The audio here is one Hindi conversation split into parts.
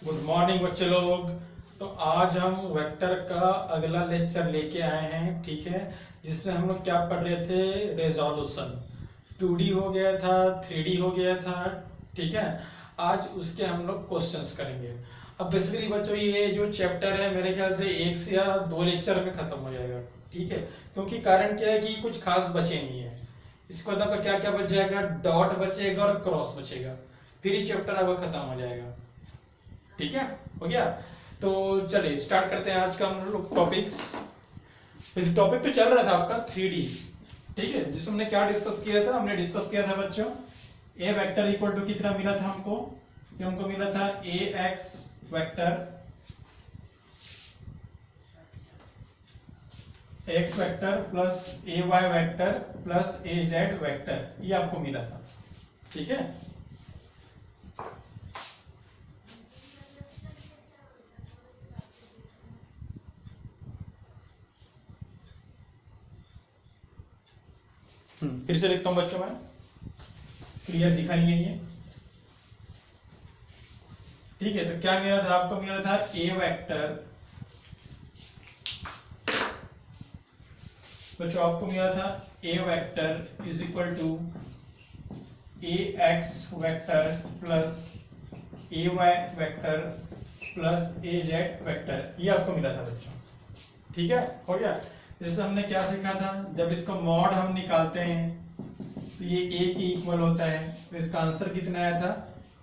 गुड मॉर्निंग बच्चे लोग। तो आज हम वेक्टर का अगला लेक्चर लेके आए हैं, ठीक है। जिसमें हम लोग क्या पढ़ रहे थे, रेजोल्यूशन। 2D हो गया था, 3D हो गया था, ठीक है। आज उसके हम लोग क्वेश्चंस करेंगे। अब बेसिकली बच्चों ये जो चैप्टर है मेरे ख्याल से 1 से या 2 लेक्चर में खत्म हो जाएगा, ठीक है। क्योंकि कारण क्या है कि कुछ खास बचे नहीं है। इसके बाद आपका क्या क्या बच जाएगा, डॉट बचेगा और क्रॉस बचेगा, फिर ये चैप्टर आपका खत्म हो जाएगा, ठीक है। हो गया। तो चलिए स्टार्ट करते हैं आज का हम लोग टॉपिक्स। टॉपिक तो चल रहा था आपका 3D, ठीक है। जिसमें हमने क्या डिस्कस किया था, हमने डिस्कस किया था बच्चों ए वेक्टर इक्वल टू कितना मिला था हमको, ये हमको मिला था a x vector x vector plus a Y vector plus a Z vector, ये आपको मिला था, ठीक है। फिर से लिखता हूं बच्चों में, क्लियर दिखाई नहीं है, ठीक है। तो क्या मिला था आपको, मिला था ए वेक्टर, बच्चों आपको मिला था a vector is equal to a x vector plus a Y vector plus a Z vector, ये आपको मिला था बच्चों, ठीक है। हो गया। जैसे हमने क्या सीखा था, जब इसका मॉड हम निकालते हैं तो ये ए के इक्वल होता है, तो इसका आंसर कितना आया था,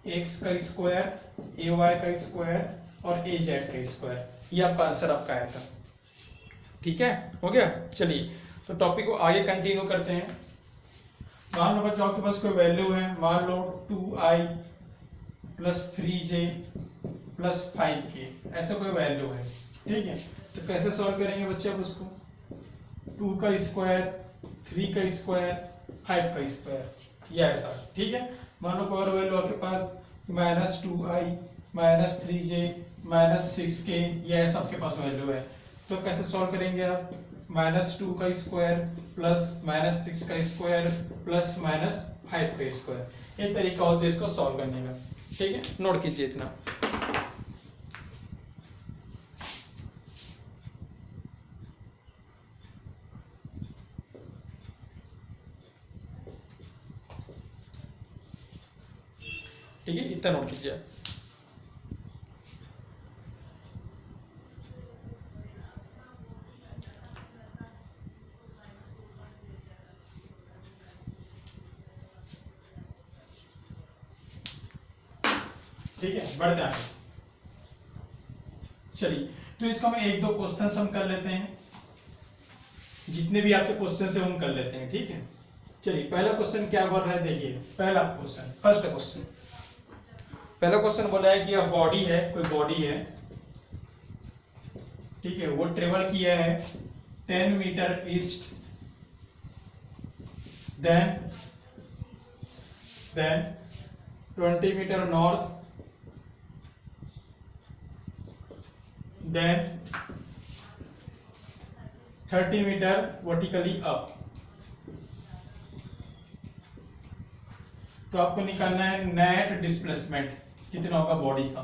एक्स का स्क्वायर ए वाई का स्क्वायर और ए जेड का स्क्वायर, ये आपका आंसर आपका आया था, ठीक है। हो गया। चलिए तो टॉपिक को आगे कंटिन्यू करते हैं। मान लो बच्चों आपके पास कोई वैल्यू है, मान लो 2i plus 3j plus 5k, ऐसा कोई वैल्यू है, ठीक है। तो कैसे सॉल्व करेंगे बच्चे आप उसको, 2 का स्क्वायर 3 का स्क्वायर 5 का स्क्वायर, या ऐसा, ठीक है। मान लो पावर वैल्यू आपके पास -2i -3j -6k, ये ऐसा आपके पास वैल्यू है। तो कैसे सॉल्व करेंगे आप, -2 का स्क्वायर प्लस -6 का स्क्वायर प्लस -5 का स्क्वायर, एक तरीका होता है इसको सॉल्व करने का, ठीक है। नोट कीजिए इतना। ठीक है, इतना नोट कीजिए। ठीक है, बढ़ते हैं। चलिए तो इसका हम एक दो क्वेश्चन हम कर लेते हैं, जितने भी आपके क्वेश्चन है हम कर लेते हैं, ठीक है। चलिए पहला क्वेश्चन क्या बोल रहा है, देखिए पहला क्वेश्चन, फर्स्ट क्वेश्चन, पहला क्वेश्चन बोला है कि अब बॉडी है, कोई बॉडी है, ठीक है। वो ट्रेवल किया है 10 metre east, then 20 metre north, then 30 metre vertically up. तो आपको निकालना है नेट डिस्प्लेसमेंट कितना होगा बॉडी का,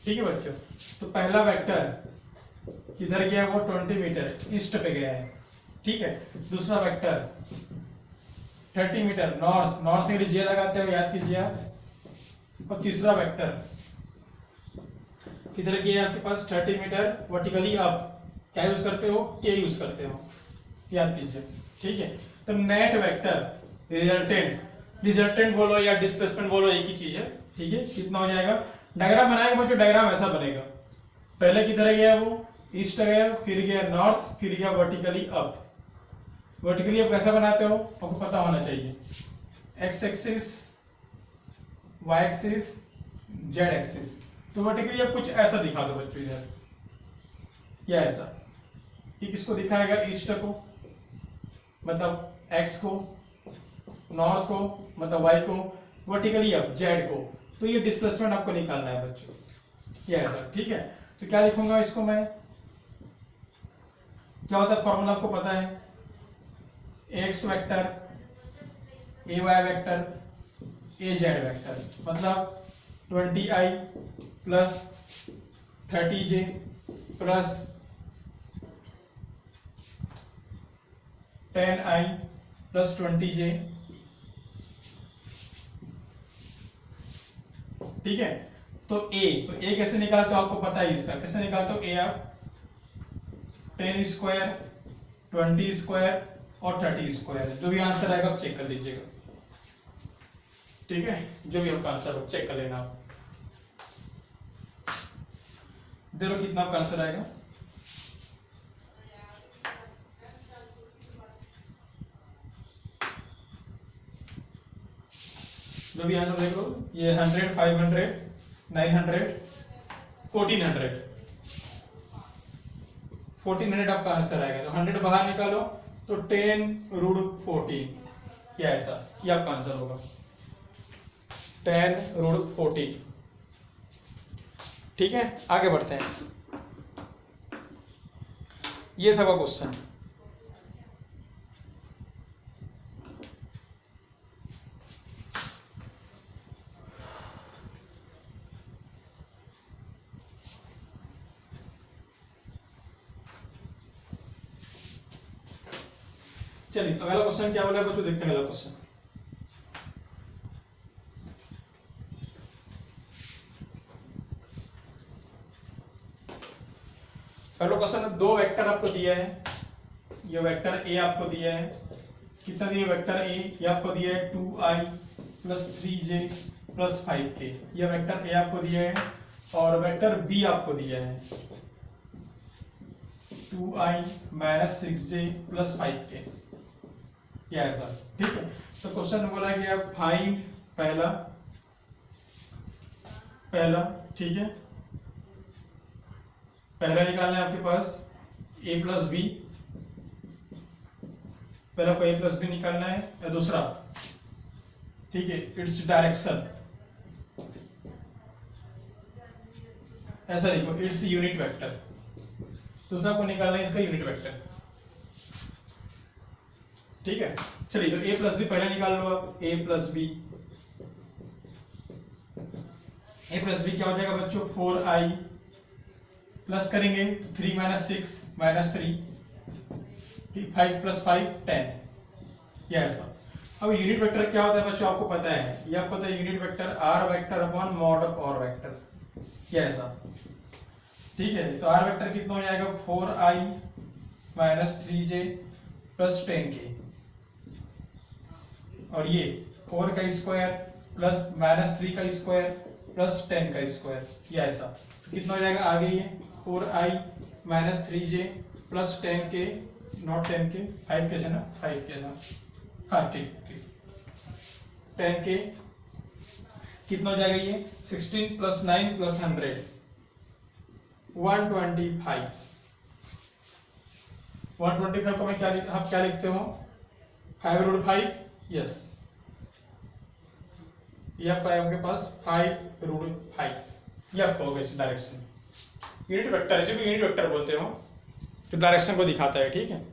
ठीक है बच्चों। तो पहला वेक्टर किधर गया, वो 20 मीटर ईस्ट पे गया है, ठीक है। दूसरा वेक्टर 30 मीटर नॉर्थ, नॉर्थ के लिए जे लगाते हो, याद कीजिए आप। और तीसरा वेक्टर किधर गया आपके पास, 30 मीटर वर्टिकली अप, क्या यूज करते हो, के यूज करते हो, याद कीजिए, ठीक है। तो नेट वेक्टर रिजल्टेंट बोलो या डिस्प्लेसमेंट बोलो, एक ही चीज है, ठीक है। कितना हो जाएगा, डायग्राम बनाएगा बच्चों, डायग्राम ऐसा बनेगा, पहले किधर गया वो, ईस्ट गया, फिर गया नॉर्थ, फिर गया वर्टिकली अप। वर्टिकली अप कैसा बनाते हो आपको पता होना चाहिए, X axis, Y axis, Z axis. तो वर्टिकली अब कुछ ऐसा दिखा दो बच्चों इधर, या ऐसा, ये किसको दिखाएगा, ईस्ट को मतलब एक्स को, नॉर्थ को मतलब वाई को, वर्टिकली अप जेड को। तो ये डिस्प्लेसमेंट आपको निकालना है बच्चों, ये ऐसा, ठीक है। तो क्या लिखूंगा इसको मैं, क्या होता है फॉर्मूला आपको पता है, X vector A Y vector A Z vector, मतलब 20i plus 30j plus 10i plus 20j। ठीक है, तो ए कैसे निकालते हो आपको पता है इसका, कैसे निकालते हो? ए आप 10 स्क्वायर 20 स्क्वायर और 30 स्क्वायर, जो भी आंसर आएगा आप चेक कर लीजिएगा। ठीक है, जो भी आपका आंसर हो चेक कर लेना आप। देखो कितना आपका आंसर आएगा। जो भी आंसर देखो, ये 100 500 900 1400 आपका आंसर आएगा। तो 100 बाहर निकालो तो 10√14, या ऐसा, ये आपका आंसर होगा 10√14। ठीक है, आगे बढ़ते हैं। ये था वो क्वेश्चन। चलिए, तो अगला क्वेश्चन क्या बोला बच्चों, देखते हैं अगला क्वेश्चन। अगला क्वेश्चन में दो वेक्टर आपको दिया है। ये वेक्टर ए आपको दिया है, कितना दिया वेक्टर ए? ये आपको दिया है 2i plus 3j plus 5k। ये वेक्टर ए आपको दिया है। और वेक्टर बी आपको दिया है 2i minus 6j plus 5k, या ऐसा। ठीक है, तो क्वेश्चन बोला कि आप फाइंड पहला। ठीक है, पहला निकालना है आपके पास a प्लस बी। पहला आपको a प्लस बी निकालना है। या दूसरा, ठीक है, इट्स डायरेक्शन, ऐसा लिखो, इट्स यूनिट वेक्टर। दूसरा को निकालना है इसका यूनिट वेक्टर। ठीक है, चलिए, तो a प्लस बी पहले निकाल लो आप। a प्लस बी क्या हो जाएगा बच्चों? 4i प्लस करेंगे तो 3 माइनस 6 माइनस 3, 5 प्लस 5 10, या ऐसा। अब यूनिट वेक्टर क्या होता है बच्चों, आपको पता है। ये आपको पता है, unit vector R vector upon mod of R vector, या ऐसा। ठीक है, तो आर वेक्टर कितना हो जाएगा? 4i minus 3j plus 10k, और ये 4 का स्क्वायर प्लस माइनस 3 का स्क्वायर प्लस 10 का स्क्वायर, या ऐसा। तो कितना हो जाएगा आगे? ये 4i minus 3j plus 10k, not 10k, 5k है ना, 5k ना, हाँ ठीक 10k। कितना हो जाएगा ये? 16 प्लस 9 प्लस 100 125। 125 को मैं आप क्या लिखते हो? 5√5, यस, ये आपका है आपके पास 5√5। ये आपका होगा इस डायरेक्शन। यूनिट वेक्टर, इसे भी यूनिट वेक्टर बोलते हो, जो डायरेक्शन को दिखाता है। ठीक है,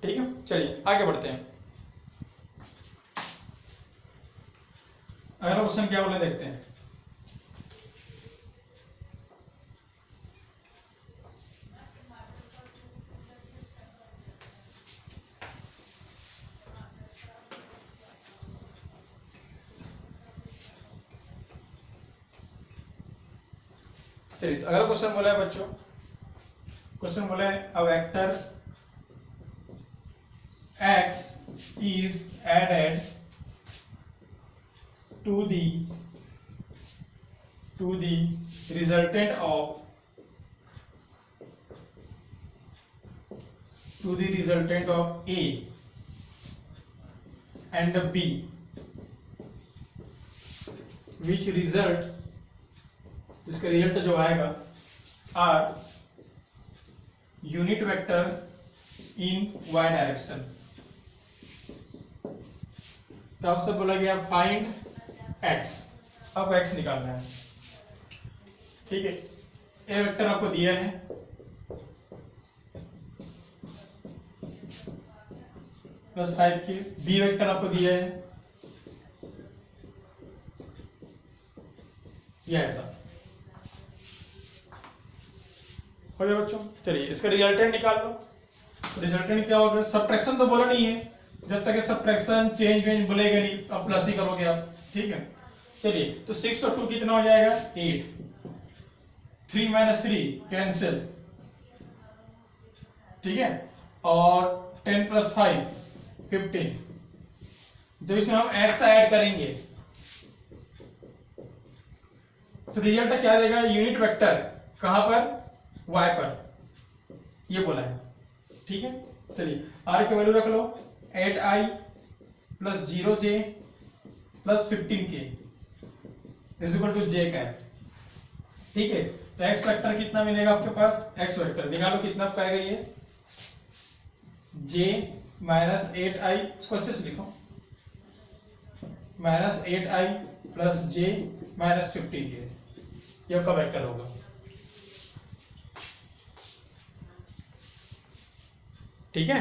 ठीक है, चलिए आगे बढ़ते हैं। अगला क्वेश्चन क्या बोले देखते हैं। चलिए, तो अगला क्वेश्चन बोला है बच्चों, क्वेश्चन बोला है a vector x is added to the resultant of a and b, which result, जिसका रिजल्ट जो आएगा R unit vector in y direction. तो आपसे बोला गया फाइंड x, अब x निकालना है। ठीक है, ए वेक्टर आपको दिया है, प्लस 5k। बी वेक्टर आपको दिया है ये ऐसा। हो गया बच्चों। चलिए इसका रिजल्टेंट निकाल लो। रिजल्टेंट क्या होगा? सब्ट्रैक्शन तो बोला नहीं है, जब तक ये सब्ट्रैक्शन चेंज वेंज बोलेगा नहीं, अब प्लस ही करोगे आप, ठीक है। चलिए तो 6 और 2 कितना हो जाएगा? 8। 3 - 3 कैंसिल, ठीक है। और 10 + 5 15। तो इसमें हम x ऐड करेंगे तो रिजल्ट क्या देगा? यूनिट वेक्टर कहां पर? y पर, ये बोला है, ठीक है। चलिए r की वैल्यू रख लो 8i + 0j + 15k = j का है, ठीक है। तो x वेक्टर कितना मिलेगा आपके पास? x वेक्टर निकालो कितना पाएगा ये? j - 8i, इसको अच्छे से लिखो, -8i + j - 15k, ये आपका वेक्टर होगा, ठीक है।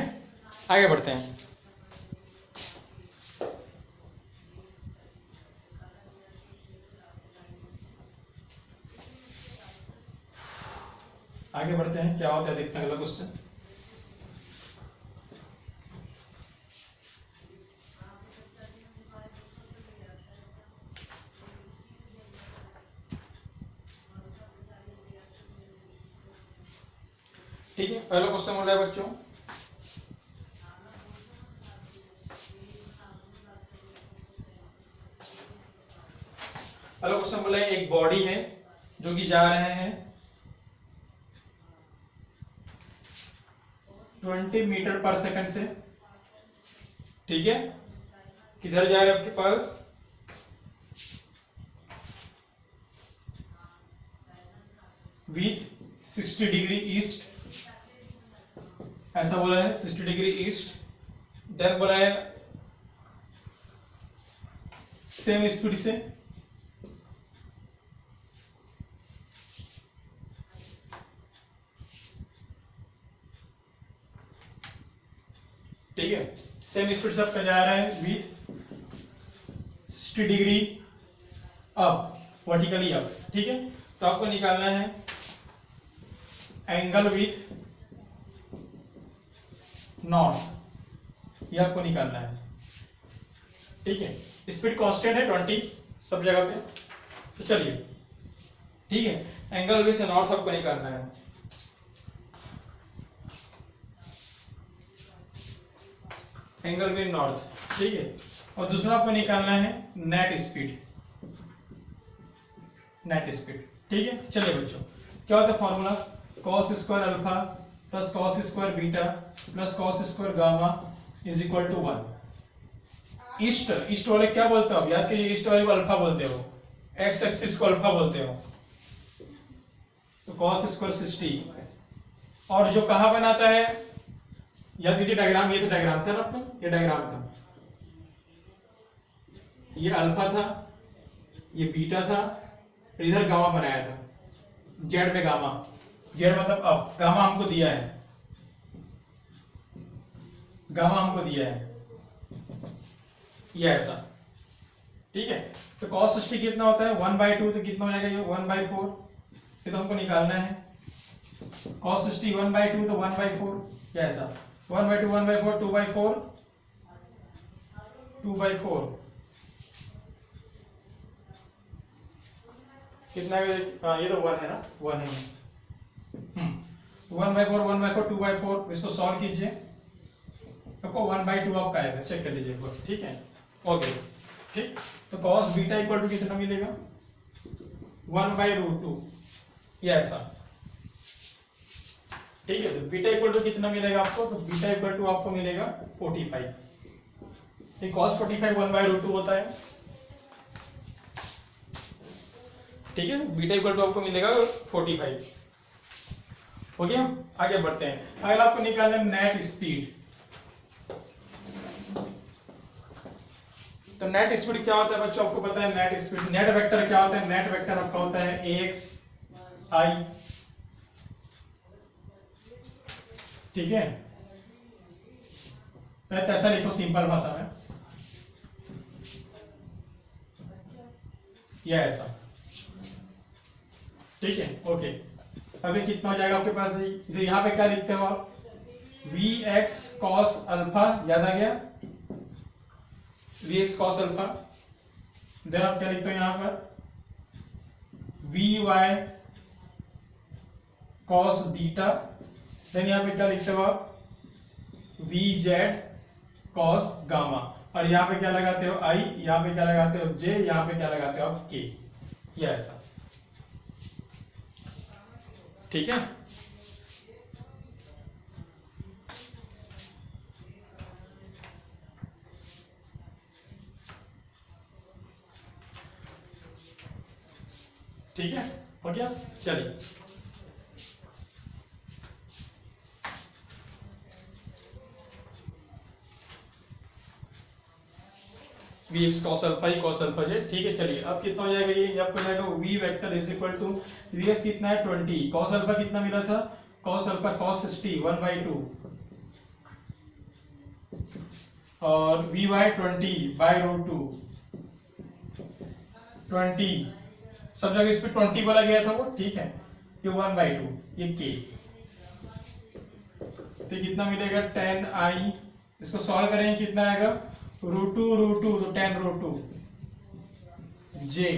आगे बढ़ते हैं। आगे बढ़ते हैं, क्या होता है देखते हैं अगला क्वेश्चन। ठीक है, पहला क्वेश्चन बोल रहा है बच्चों, पहला क्वेश्चन बोला है एक बॉडी है जो कि जा रहे हैं 20 मीटर पर सेकंड से, ठीक है। किधर जा रहे हैं आपके पास? विथ 60 डिग्री ईस्ट, ऐसा बोला है 60 डिग्री ईस्ट। देन बोला है सेम स्पीड से ठीक है, सेम स्पीड से आपका जा रहा है with 60 degree up, vertically up, ठीक है। तो आपको निकालना है एंगल विथ नॉर्थ, ये आपको निकालना है, ठीक है। स्पीड कांस्टेंट है 20 सब जगह पे, तो चलिए ठीक है। एंगल विथ नॉर्थ आपको निकालना है, एंगल विथ नॉर्थ, ठीक है। और दूसरा आपको निकालना है नेट स्पीड, नेट स्पीड, ठीक है। चलिए बच्चों, क्या होता है formula? cos square alpha plus cos square beta plus cos square gamma is equal to 1। East वाले क्या बोलते हो आप? याद कीजिए, ईस्ट वाले को अल्फा बोलते हो, एक्स एक्सिस को अल्फा बोलते हो, तो cos स्क्वायर 60। और जो कहां बनाता है, याद कीजिए डायग्राम, ये तो डायग्राम था ना अपना, ये डायग्राम था, ये अल्फा था, ये बीटा था, इधर गामा बनाया था, जेड में गामा, जेड मतलब अब गामा हमको दिया है, गामा हमको दिया है, ये ऐसा, ठीक है। तो cos 60 कितना होता है? 1/2, तो कितना हो जाएगा ये? 1/4। ये तो हमको निकालना है, cos 60 1/2 तो 1/4, ये ऐसा 1/2 1/4 2/4 2/4 कितना है? हाँ ये तो 1 है ना, 1 है। 1/4 1/4 2/4, इसको सॉल्व कीजिए, आपको 1/2 आपका आएगा, चेक कर लीजिए एक बार, ठीक है। ओके, ठीक। तो cos बीटा इक्वल टू कितना मिलेगा? 1/√2, ये ऐसा, ठीक है। तो बीटा इक्वल टू कितना मिलेगा आपको? तो बीटा इक्वल टू आपको मिलेगा 45, ठीक। cos 45 1/√2 होता है, ठीक है। बीटा इक्वल टू आपको मिलेगा 45, हो गया। आगे बढ़ते हैं, अगला आपको निकालना है नेट स्पीड। तो नेट स्पीड क्या होता है बच्चों? आपको पता है नेट स्पीड, नेट वेक्टर क्या होता है? नेट वेक्टर आपका होता है ax i, ठीक है। पहले तो ऐसा लिखो सिंपल भाषा में, या ऐसा, ठीक है। ओके, अभी कितना हो जाएगा आपके पास, तो यहाँ पे क्या लिखते हो आप, वी एक्स कॉस अल्फा, याद आ गया, V X cos alpha. Then आप क्या लिखते हो यहाँ पर, V Y cos beta. Then यहाँ पे क्या लिखते हो आप, वी जेड कॉस गामा। और यहाँ पे क्या लगाते हो आई, यहाँ पे क्या लगाते हो जे, यहाँ पे क्या लगाते हो आप के, या ऐसा, ठीक है। ठीक है, हो गया। चलिए वी एक्स कॉस अल्फा ही कॉस अल्फा जे, ठीक है। चलिए अब कितना हो जाएगा, ये आपको जाएगा V vector is equal to, V X कितना है 20, कॉस अल्फा कितना मिला था, कॉस अल्फा कॉस 60 1/2, और वी वाई 20/√2 20, सब जगह इस पे 20 बोला गया था वो, ठीक है। ये 1/2, ये के, तो कितना मिलेगा 10i, इसको सॉल्व करेंगे कितना आएगा, √2 तो 10√2 जे,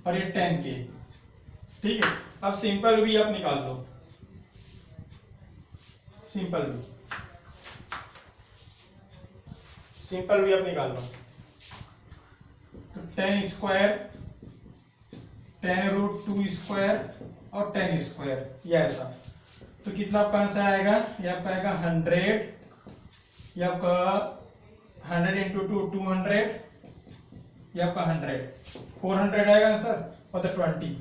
और ये 10k, ठीक है। अब सिंपल वी आप निकाल दो, सिंपल वी आप निकाल लो, तो 10² 10√2 स्क्वायर और 10 स्क्वायर, ये ऐसा, तो कितना आपका आंसर आएगा, ये आपका आएगा 100, ये आपका 100 × 2 200, ये आपका 100 400 आएगा आंसर, और 20,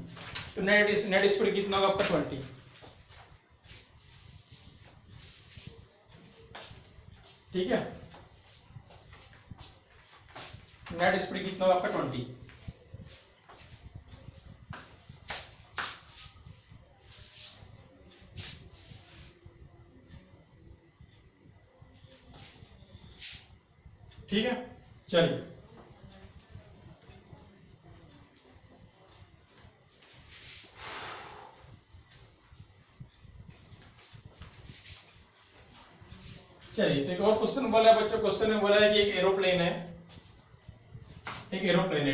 तो नेट स्पीड कितना होगा आपका 20, ठीक है। नेट स्पीड कितना होगा आपका 20, ठीक है। चलिए चलिए, तो एक और क्वेश्चन बोला है बच्चों, क्वेश्चन में बोला है कि एक एरोप्लेन है,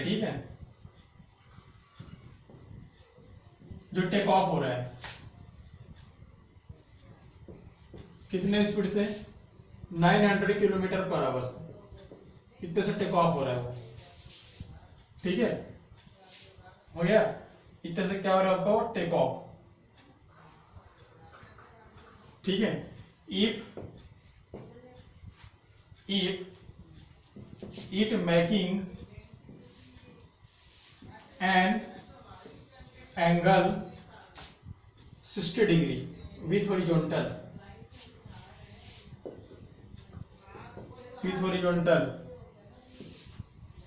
ठीक है, जो टेक ऑफ हो रहा है, कितने स्पीड से, 900 km/h से, कितने से टेक ऑफ हो रहा है वो, ठीक है, हो गया, इतने से क्या हो रहा है आपका, टेक ऑफ, ठीक है। If it making an angle 60 degree with horizontal,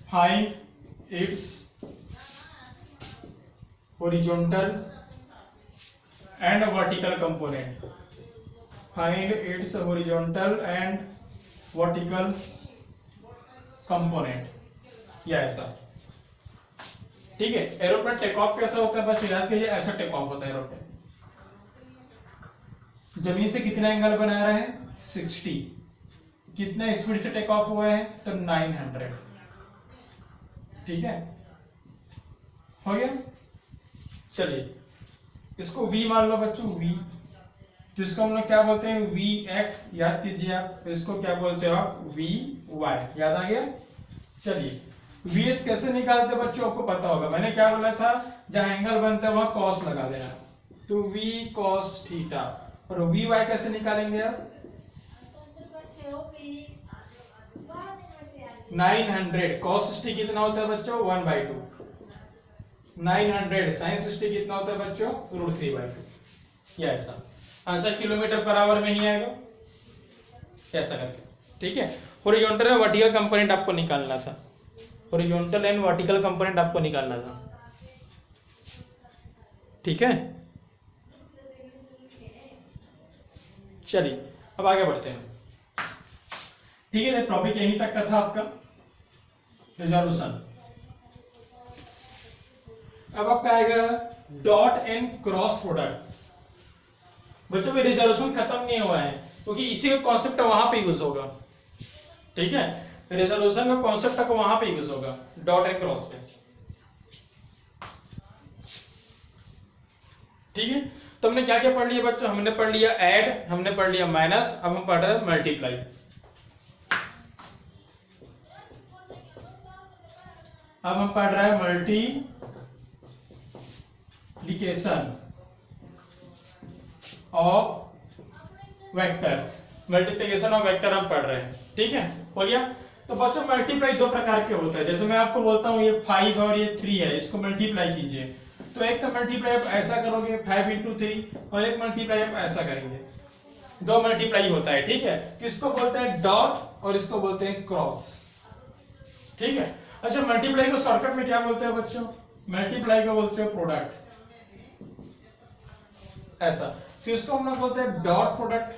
find its horizontal and vertical component, find its horizontal and vertical component, या ऐसा, ठीक है। एरोप्लेन टेक ऑफ कैसा होता है बच्चों, याद कीजिए, ऐसा टेक ऑफ होता है एरोप्लेन, जमीन से कितना एंगल बना रहा है 60, कितना स्पीड से टेक ऑफ हुआ है, तो 900, ठीक है, हो गया। चलिए इसको v मान लो बच्चों, v, तो इसको हम लोग क्या बोलते हैं, वी एक्स, याद कीजिए आप, इसको क्या बोलते हो आप, वी वाई, याद आ गया। चलिए वी एस कैसे निकालते बच्चों, आपको पता होगा, मैंने क्या बोला था, जहां एंगल बनता है वहां कॉस लगा देना, तो वी कॉस थीटा, और वी वाई कैसे निकालेंगे आप, 900 cos 60 कितना होता है बच्चों, 1/2, 900 sin 60 कितना होता है बच्चों, √3/2, या ऐसा, आंसर km/h में ही आएगा, ऐसा करके, ठीक है। हॉरिजॉन्टल एंड वर्टिकल कंपोनेंट आपको निकालना था, हॉरिजॉन्टल एंड वर्टिकल कंपोनेंट आपको निकालना था, ठीक है। चलिए अब आगे बढ़ते हैं। ठीक है, टॉपिक यहीं तक का था आपका रिजोल्यूशन। अब आपका आएगा डॉट एंड क्रॉस प्रोडक्ट। बच्चों में रिजोल्यूशन खत्म नहीं हुआ है, क्योंकि इसी का कॉन्सेप्ट वहां पे यूज होगा। ठीक है, रिजोल्यूशन का कॉन्सेप्ट तक वहां पे यूज होगा, डॉट एंड क्रॉस पे। ठीक है, तो हमने क्या क्या पढ़ लिया बच्चों? हमने पढ़ लिया ऐड, हमने पढ़ लिया माइनस, अब हम पढ़ रहे हैं मल्टीप्लाई। अब हम पढ़ रहे हैं multiplication of vector. Multiplication of vector हम पढ़ रहे हैं। ठीक है, हो गया। तो बच्चों मल्टीप्लाई दो प्रकार के होते हैं। जैसे मैं आपको बोलता हूं ये 5 और ये 3 है, इसको मल्टीप्लाई कीजिए। तो एक तो मल्टीप्लाई आप ऐसा करोगे 5 × 3, और एक मल्टीप्लाई आप ऐसा करेंगे। दो मल्टीप्लाई होता है। ठीक है, तो इसको बोलते हैं डॉट और इसको बोलते हैं क्रॉस। ठीक है, अच्छा मल्टीप्लाई को शॉर्टकट में क्या बोलते हैं बच्चों? मल्टीप्लाई को बोलते हैं प्रोडक्ट, ऐसा। फिर इसको हम लोग बोलते हैं डॉट प्रोडक्ट।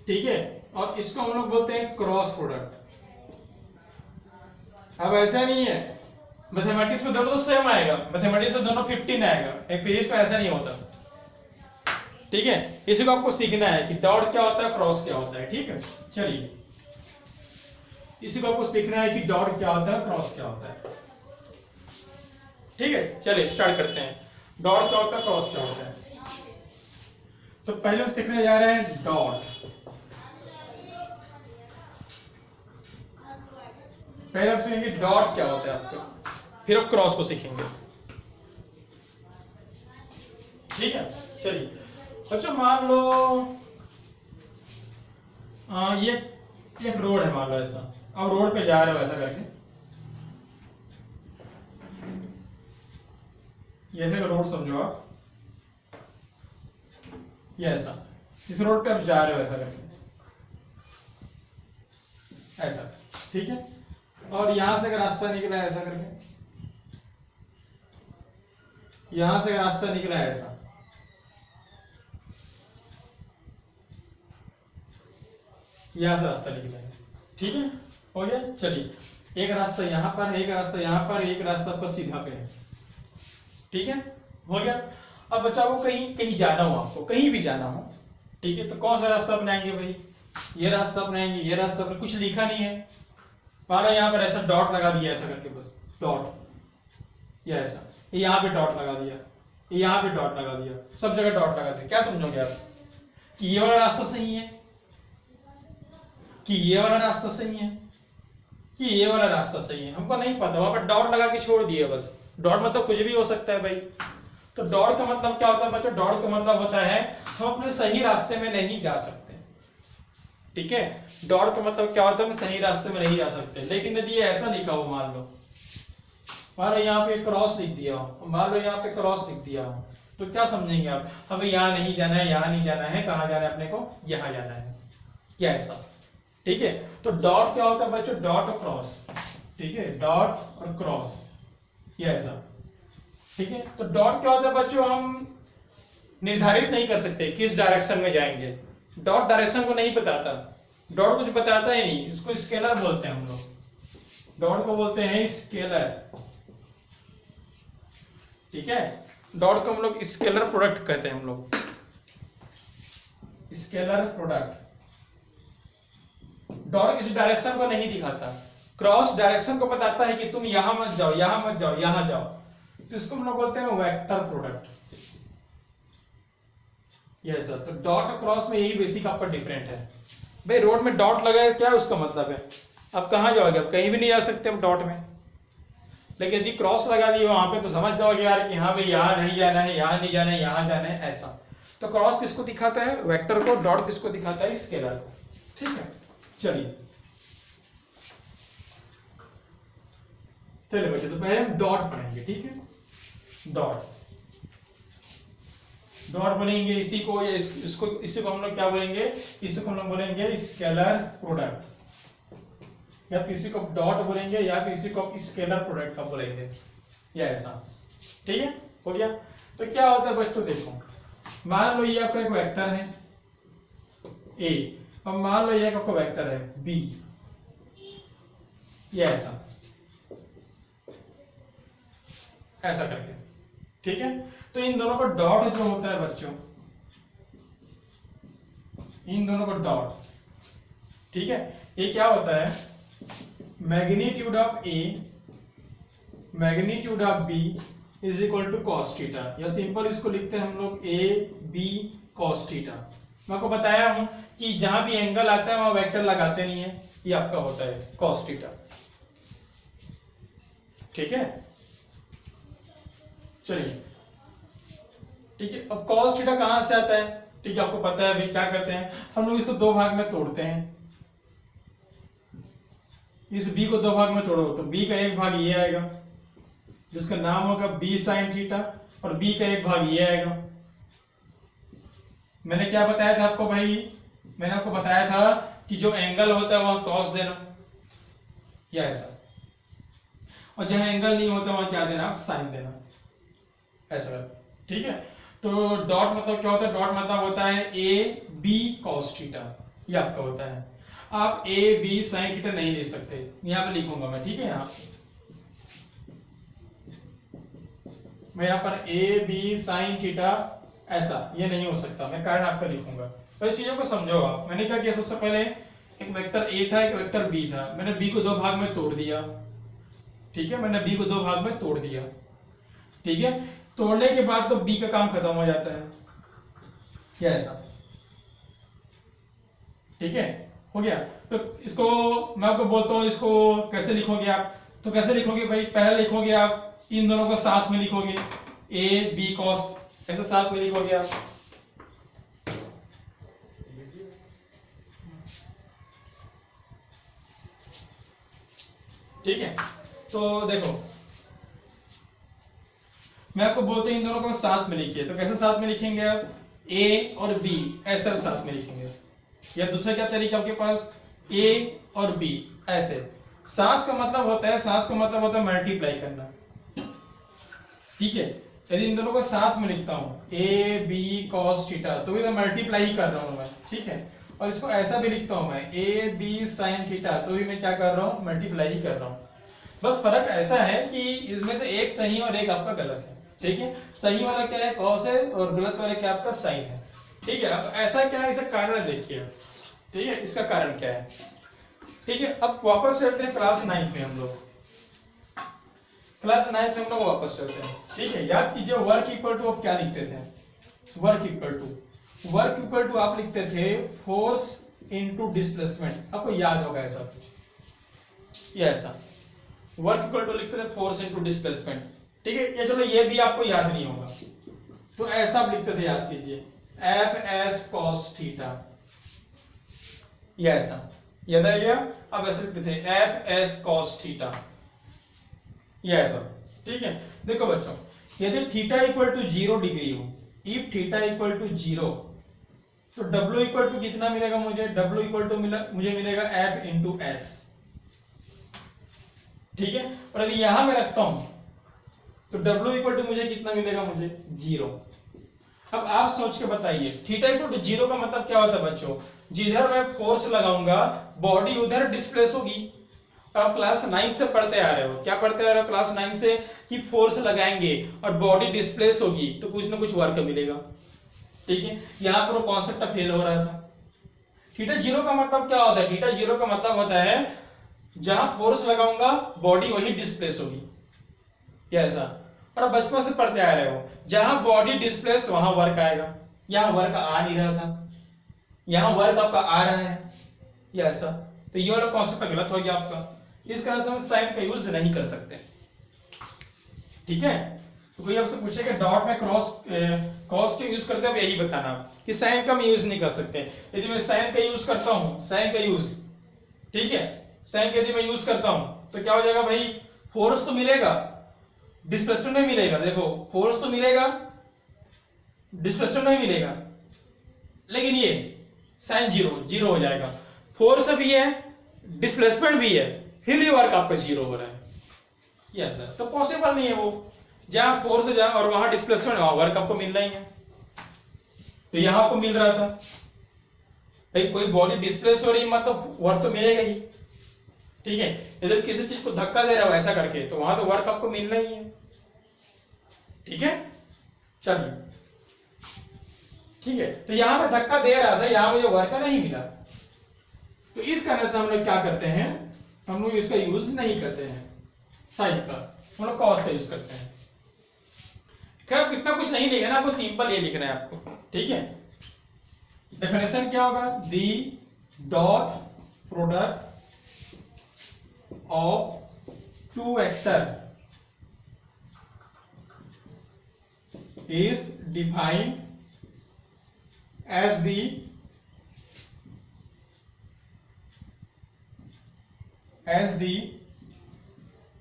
ठीक है, और इसको हम लोग बोलते हैं क्रॉस प्रोडक्ट। अब ऐसा नहीं है, मैथमेटिक्स में दोनों तो सेम आएगा, मैथमेटिक्स में दोनों 15 आएगा, एक फिजिक्स में ऐसा नहीं होता। ठीक है, इसी को आपको सीखना है कि डॉट क्या होता है, क्रॉस क्या होता है। ठीक है, चलिए इसी को आपको सीखना है कि डॉट क्या होता है, क्रॉस क्या होता है। ठीक है, चलिए स्टार्ट करते हैं। डॉट क्या होता है, क्रॉस क्या होता है। तो पहले हम सीखने जा रहे हैं डॉट। पहले हम सीखेंगे डॉट क्या होता है आपका, फिर हम क्रॉस को सीखेंगे। ठीक है, चलिए बच्चों मान लो ये एक रोड है, मान लो ऐसा। अब रोड पे जा रहे हो ऐसा करके, ये ऐसे रोड समझो आप, ये ऐसा। इस रोड पे आप जा रहे हो ऐसा करके, ऐसा। ठीक है, और यहां से एक रास्ता निकला है ऐसा करके, यहां से रास्ता निकला है ऐसा। यहां से रास्ता निकला है। ठीक है, हो गया। चलिए एक रास्ता यहां पर, एक रास्ता यहां पर, एक रास्ता आपका सीधा पे है। ठीक है, हो गया। अब बच्चा वो कहीं कहीं जाना हो, आपको कहीं भी जाना हो, ठीक है, तो कौन सा रास्ता अपनाएंगे भाई? ये रास्ता अपनाएंगे, ये रास्ता अपने, कुछ लिखा नहीं है, मानो यहाँ पर ऐसा डॉट लगा दिया ऐसा करके, बस डॉट, या ऐसा, यहाँ पे डॉट लगा दिया, यहाँ पे डॉट लगा दिया, सब जगह डॉट लगा दिया। क्या समझोगे आप? कि ये वाला रास्ता सही है, कि ये वाला रास्ता सही है, कि ये वाला रास्ता सही है? हमको नहीं पता, वहां पर डॉट लगा के छोड़ दिए बस। डॉट मतलब कुछ भी हो सकता है भाई। तो डॉट का मतलब क्या होता है बच्चों? डॉट का मतलब होता है हम अपने सही रास्ते में नहीं जा सकते। ठीक है, डॉट का मतलब क्या होता है? हम सही रास्ते में नहीं जा सकते। लेकिन यदि ऐसा लिखा हो, मान लो यहाँ पे क्रॉस लिख दिया हो, मान लो यहाँ पे क्रॉस लिख दिया हो, तो क्या समझेंगे आप? हमें यहाँ नहीं जाना है, यहाँ नहीं जाना है, कहाँ जाना है अपने को? यहाँ जाना है, क्या ऐसा? ठीक है, तो डॉट क्या होता है बच्चों? डॉट और क्रॉस। ठीक है, डॉट और क्रॉस, ये ऐसा। ठीक है, तो डॉट क्या होता है बच्चों? हम निर्धारित नहीं कर सकते किस डायरेक्शन में जाएंगे। डॉट डायरेक्शन को नहीं बताता, डॉट कुछ बताता ही नहीं। इसको स्केलर बोलते हैं हम लोग, डॉट को बोलते हैं स्केलर। ठीक है, डॉट को हम लोग स्केलर प्रोडक्ट कहते हैं, हम लोग स्केलर प्रोडक्ट। डॉट इस डायरेक्शन को नहीं दिखाता, क्रॉस डायरेक्शन को बताता है कि तुम यहां मत जाओ, यहां मत जाओ, यहां जाओ। तो इसको हम लोग बोलते हैं वेक्टर प्रोडक्ट। ये सर, तो डॉट और क्रॉस में यही बेसिक आपका डिफरेंट है भाई। रोड में डॉट लगा है, क्या उसका मतलब है? अब कहां जाओगे? अब कहीं भी नहीं जा सकते अब डॉट में। लेकिन यदि क्रॉस लगा दिए वहां पे, तो समझ जाओगे यार कि हाँ भाई यहाँ नहीं जाना है, यहाँ नहीं जाना है, यहाँ जाना है, ऐसा। तो क्रॉस किसको दिखाता है? वेक्टर को। डॉट किसको दिखाता है? स्केलर को। ठीक है, चलिए चलिए बच्चों, तो पहले हम डॉट पढ़ेंगे। ठीक है, डॉट डॉट बोलेंगे इसी को, या इसको, इसी को हम लोग क्या बोलेंगे? इसी को हम लोग बोलेंगे स्केलर प्रोडक्ट, या तो इसी को डॉट बोलेंगे, या तो इसी को स्केलर प्रोडक्ट का बोलेंगे, या ऐसा। ठीक है, हो गया। तो क्या होता है बच्चों? देखो मान लो ये आपका एक वेक्टर है ए, अब मान लो ये आपका वेक्टर है बी, ये ऐसा ऐसा करके, ठीक है। तो इन दोनों का डॉट जो होता है बच्चों, इन दोनों का डॉट, ठीक है, ये क्या होता है, magnitude of A magnitude of B is equal to cos theta, या सिंपल इसको लिखते हैं हम लोग ए बी कॉस थीटा। मैं आपको बताया हूं कि जहां भी एंगल आता है वहां वेक्टर लगाते नहीं है, ये आपका होता है कॉस थीटा, ठीक है। चलिए ठीक है, अब कॉस थीटा कहां से आता है, ठीक है, आपको पता है भाई क्या करते हैं हम लोग, इसको दो भाग में तोड़ते हैं, इस b को दो भाग में तोड़ो तो b का एक भाग ये आएगा जिसका नाम होगा b साइन थीटा, और b का एक भाग ये आएगा। मैंने क्या बताया था आपको भाई, मैंने आपको बताया था कि जो एंगल होता है वहां कॉस देना, या ऐसा, और जहां एंगल नहीं होता वहां क्या देना, आप साइन देना, ऐसा कर, ठीक है। तो डॉट मतलब क्या होता है, डॉट मतलब होता है ए बी कॉस थीटा, ये आपका होता है। आप ए बी साइन थीटा नहीं लिख सकते, यहां पे लिखूंगा मैं, ठीक है, यहां मैं यहां पर ए बी साइन थीटा ऐसा ये नहीं हो सकता, मैं कारण आपका लिखूंगा। तो इस चीजों को समझो आप। मैंने क्या किया, सबसे पहले एक वेक्टर ए था, एक वेक्टर बी था, मैंने बी को दो भाग में तोड़ दिया, ठीक है, मैंने बी को दो भाग में तोड़ दिया, ठीक है। तोड़ने के बाद तो बी का काम खत्म हो जाता है, या ऐसा, ठीक है, हो गया। तो इसको मैं आपको बोलता हूं, इसको कैसे लिखोगे आप, तो कैसे लिखोगे भाई, पहले लिखोगे आप इन दोनों को साथ में लिखोगे, ए बी कॉस, ऐसे साथ में लिखोगे आप, ठीक है। तो देखो मैं आपको बोलता हूं इन दोनों को साथ में लिखिए, तो कैसे साथ में लिखेंगे आप, ए और बी ऐसे साथ में लिखेंगे, या दूसरा क्या तरीका आपके पास, ए और बी ऐसे, साथ का मतलब होता है, साथ का मतलब होता है मल्टीप्लाई करना, ठीक है। यदि इन दोनों को साथ में लिखता हूं ए बी कॉस थीटा, तो भी मल्टीप्लाई ही कर रहा हूं मैं, ठीक है। और इसको ऐसा भी लिखता हूं मैं ए बी साइन थीटा, तो भी मैं क्या कर रहा हूं, मल्टीप्लाई ही कर रहा हूं। बस फर्क ऐसा है कि इसमें से एक सही और एक आपका गलत है, ठीक है। सही वाला क्या है, कॉस है, और गलत वाला क्या आपका साइन है, ठीक है। अब ऐसा क्या है, इसका कारण देखिए, ठीक है, इसका कारण क्या है, ठीक है। अब वापस चलते हैं क्लास 9 में, हम लोग क्लास 9 में हम लोग वापस चलते हैं, ठीक है। याद कीजिए वर्क इक्वल टू आप क्या लिखते थे, वर्क इक्वल टू आप लिखते थे फोर्स इनटू डिस्प्लेसमेंट, आपको याद होगा ऐसा कुछ, ये ऐसा वर्क इक्वल टू लिखते थे फोर्स इनटू डिस्प्लेसमेंट, ठीक है। ये चलो ये भी आपको याद नहीं होगा, तो ऐसा आप लिखते थे, याद कीजिए एफ एस कॉस थीटा, ये ऐसा याद आ गया। अब ऐसे लिखते थे एफ एस कॉस थीटा, ये ऐसा, ठीक है। देखो बच्चों, यदि थीटा इक्वल टू 0 डिग्री हो, इफ थीटा इक्वल टू 0, तो डब्ल्यू इक्वल टू कितना मिलेगा मुझे, डब्ल्यू इक्वल टू मुझे मिलेगा एफ इंटू एस, ठीक है। और यदि यहां मैं रखता हूं तो W इक्वल टू मुझे कितना मिलेगा, मुझे 0। अब आप सोच के बताइए, थीटा इक्वल टू 0 का मतलब क्या होता है बच्चों, जिधर मैं फोर्स लगाऊंगा बॉडी उधर डिस्प्लेस होगी। आप क्लास 9 से पढ़ते आ रहे हो, क्या पढ़ते आ रहे हो क्लास 9 से, कि फोर्स लगाएंगे और बॉडी डिस्प्लेस होगी तो कुछ ना कुछ वर्क मिलेगा, ठीक है। यहां पर वो कॉन्सेप्ट फेल हो रहा था। थीटा 0 का मतलब क्या होता है, थीटा 0 का मतलब होता है जहां फोर्स लगाऊंगा बॉडी वही डिस्प्लेस होगी, या ऐसा। और आप बचपन से पढ़ते आ रहे हो, जहां बॉडी डिस्प्लेस वहां वर्क आएगा, यहां वर्क आ नहीं रहा था, यहां वर्क आपका आ रहा है, या ऐसा। तो ये वाला कॉन्सेप्ट गलत हो गया आपका, इस कारण से हम साइन का यूज नहीं कर सकते, ठीक है। तो कोई आपसे पूछेगा डॉट में क्रॉस क्यों यूज करते हैं, यही बताना कि साइन का हम यूज नहीं कर सकते। यदि मैं साइन का यूज करता हूं, साइन का यूज, ठीक है, साइन का यदि मैं यूज करता हूं तो क्या हो जाएगा भाई, फोर्स तो मिलेगा, डिस्प्लेसमेंट नहीं मिलेगा। देखो फोर्स तो मिलेगा, डिस्प्लेसमेंट नहीं मिलेगा, लेकिन ये साइन 0 हो जाएगा। फोर्स भी है, डिस्प्लेसमेंट भी है, फिर ये वर्क आपका 0 हो रहा है, ये ऐसा तो पॉसिबल नहीं है। वो जहां फोर्स है और वहां डिस्प्लेसमेंट, वहां वर्क आपको मिलना ही है, तो यहां आपको मिल रहा था, भाई कोई बॉडी डिस्प्लेस हो रही मतलब वर्क तो मिलेगा ही, ठीक है। यदि किसी चीज को धक्का दे रहा हो ऐसा करके तो वहां तो वर्क आपको मिलना ही है, ठीक है। चलिए ठीक है, तो यहां पे धक्का दे रहा था, यहां मुझे वर्क नहीं मिला, तो इस कारण से हम लोग क्या करते हैं, हम लोग इसका यूज नहीं करते हैं साइन का, हम लोग कॉस का यूज करते हैं। खैर इतना कुछ नहीं लिखना है आपको, सिंपल ये लिखना है आपको, ठीक है। डेफिनेशन क्या होगा, the dot product of two vector is defined as the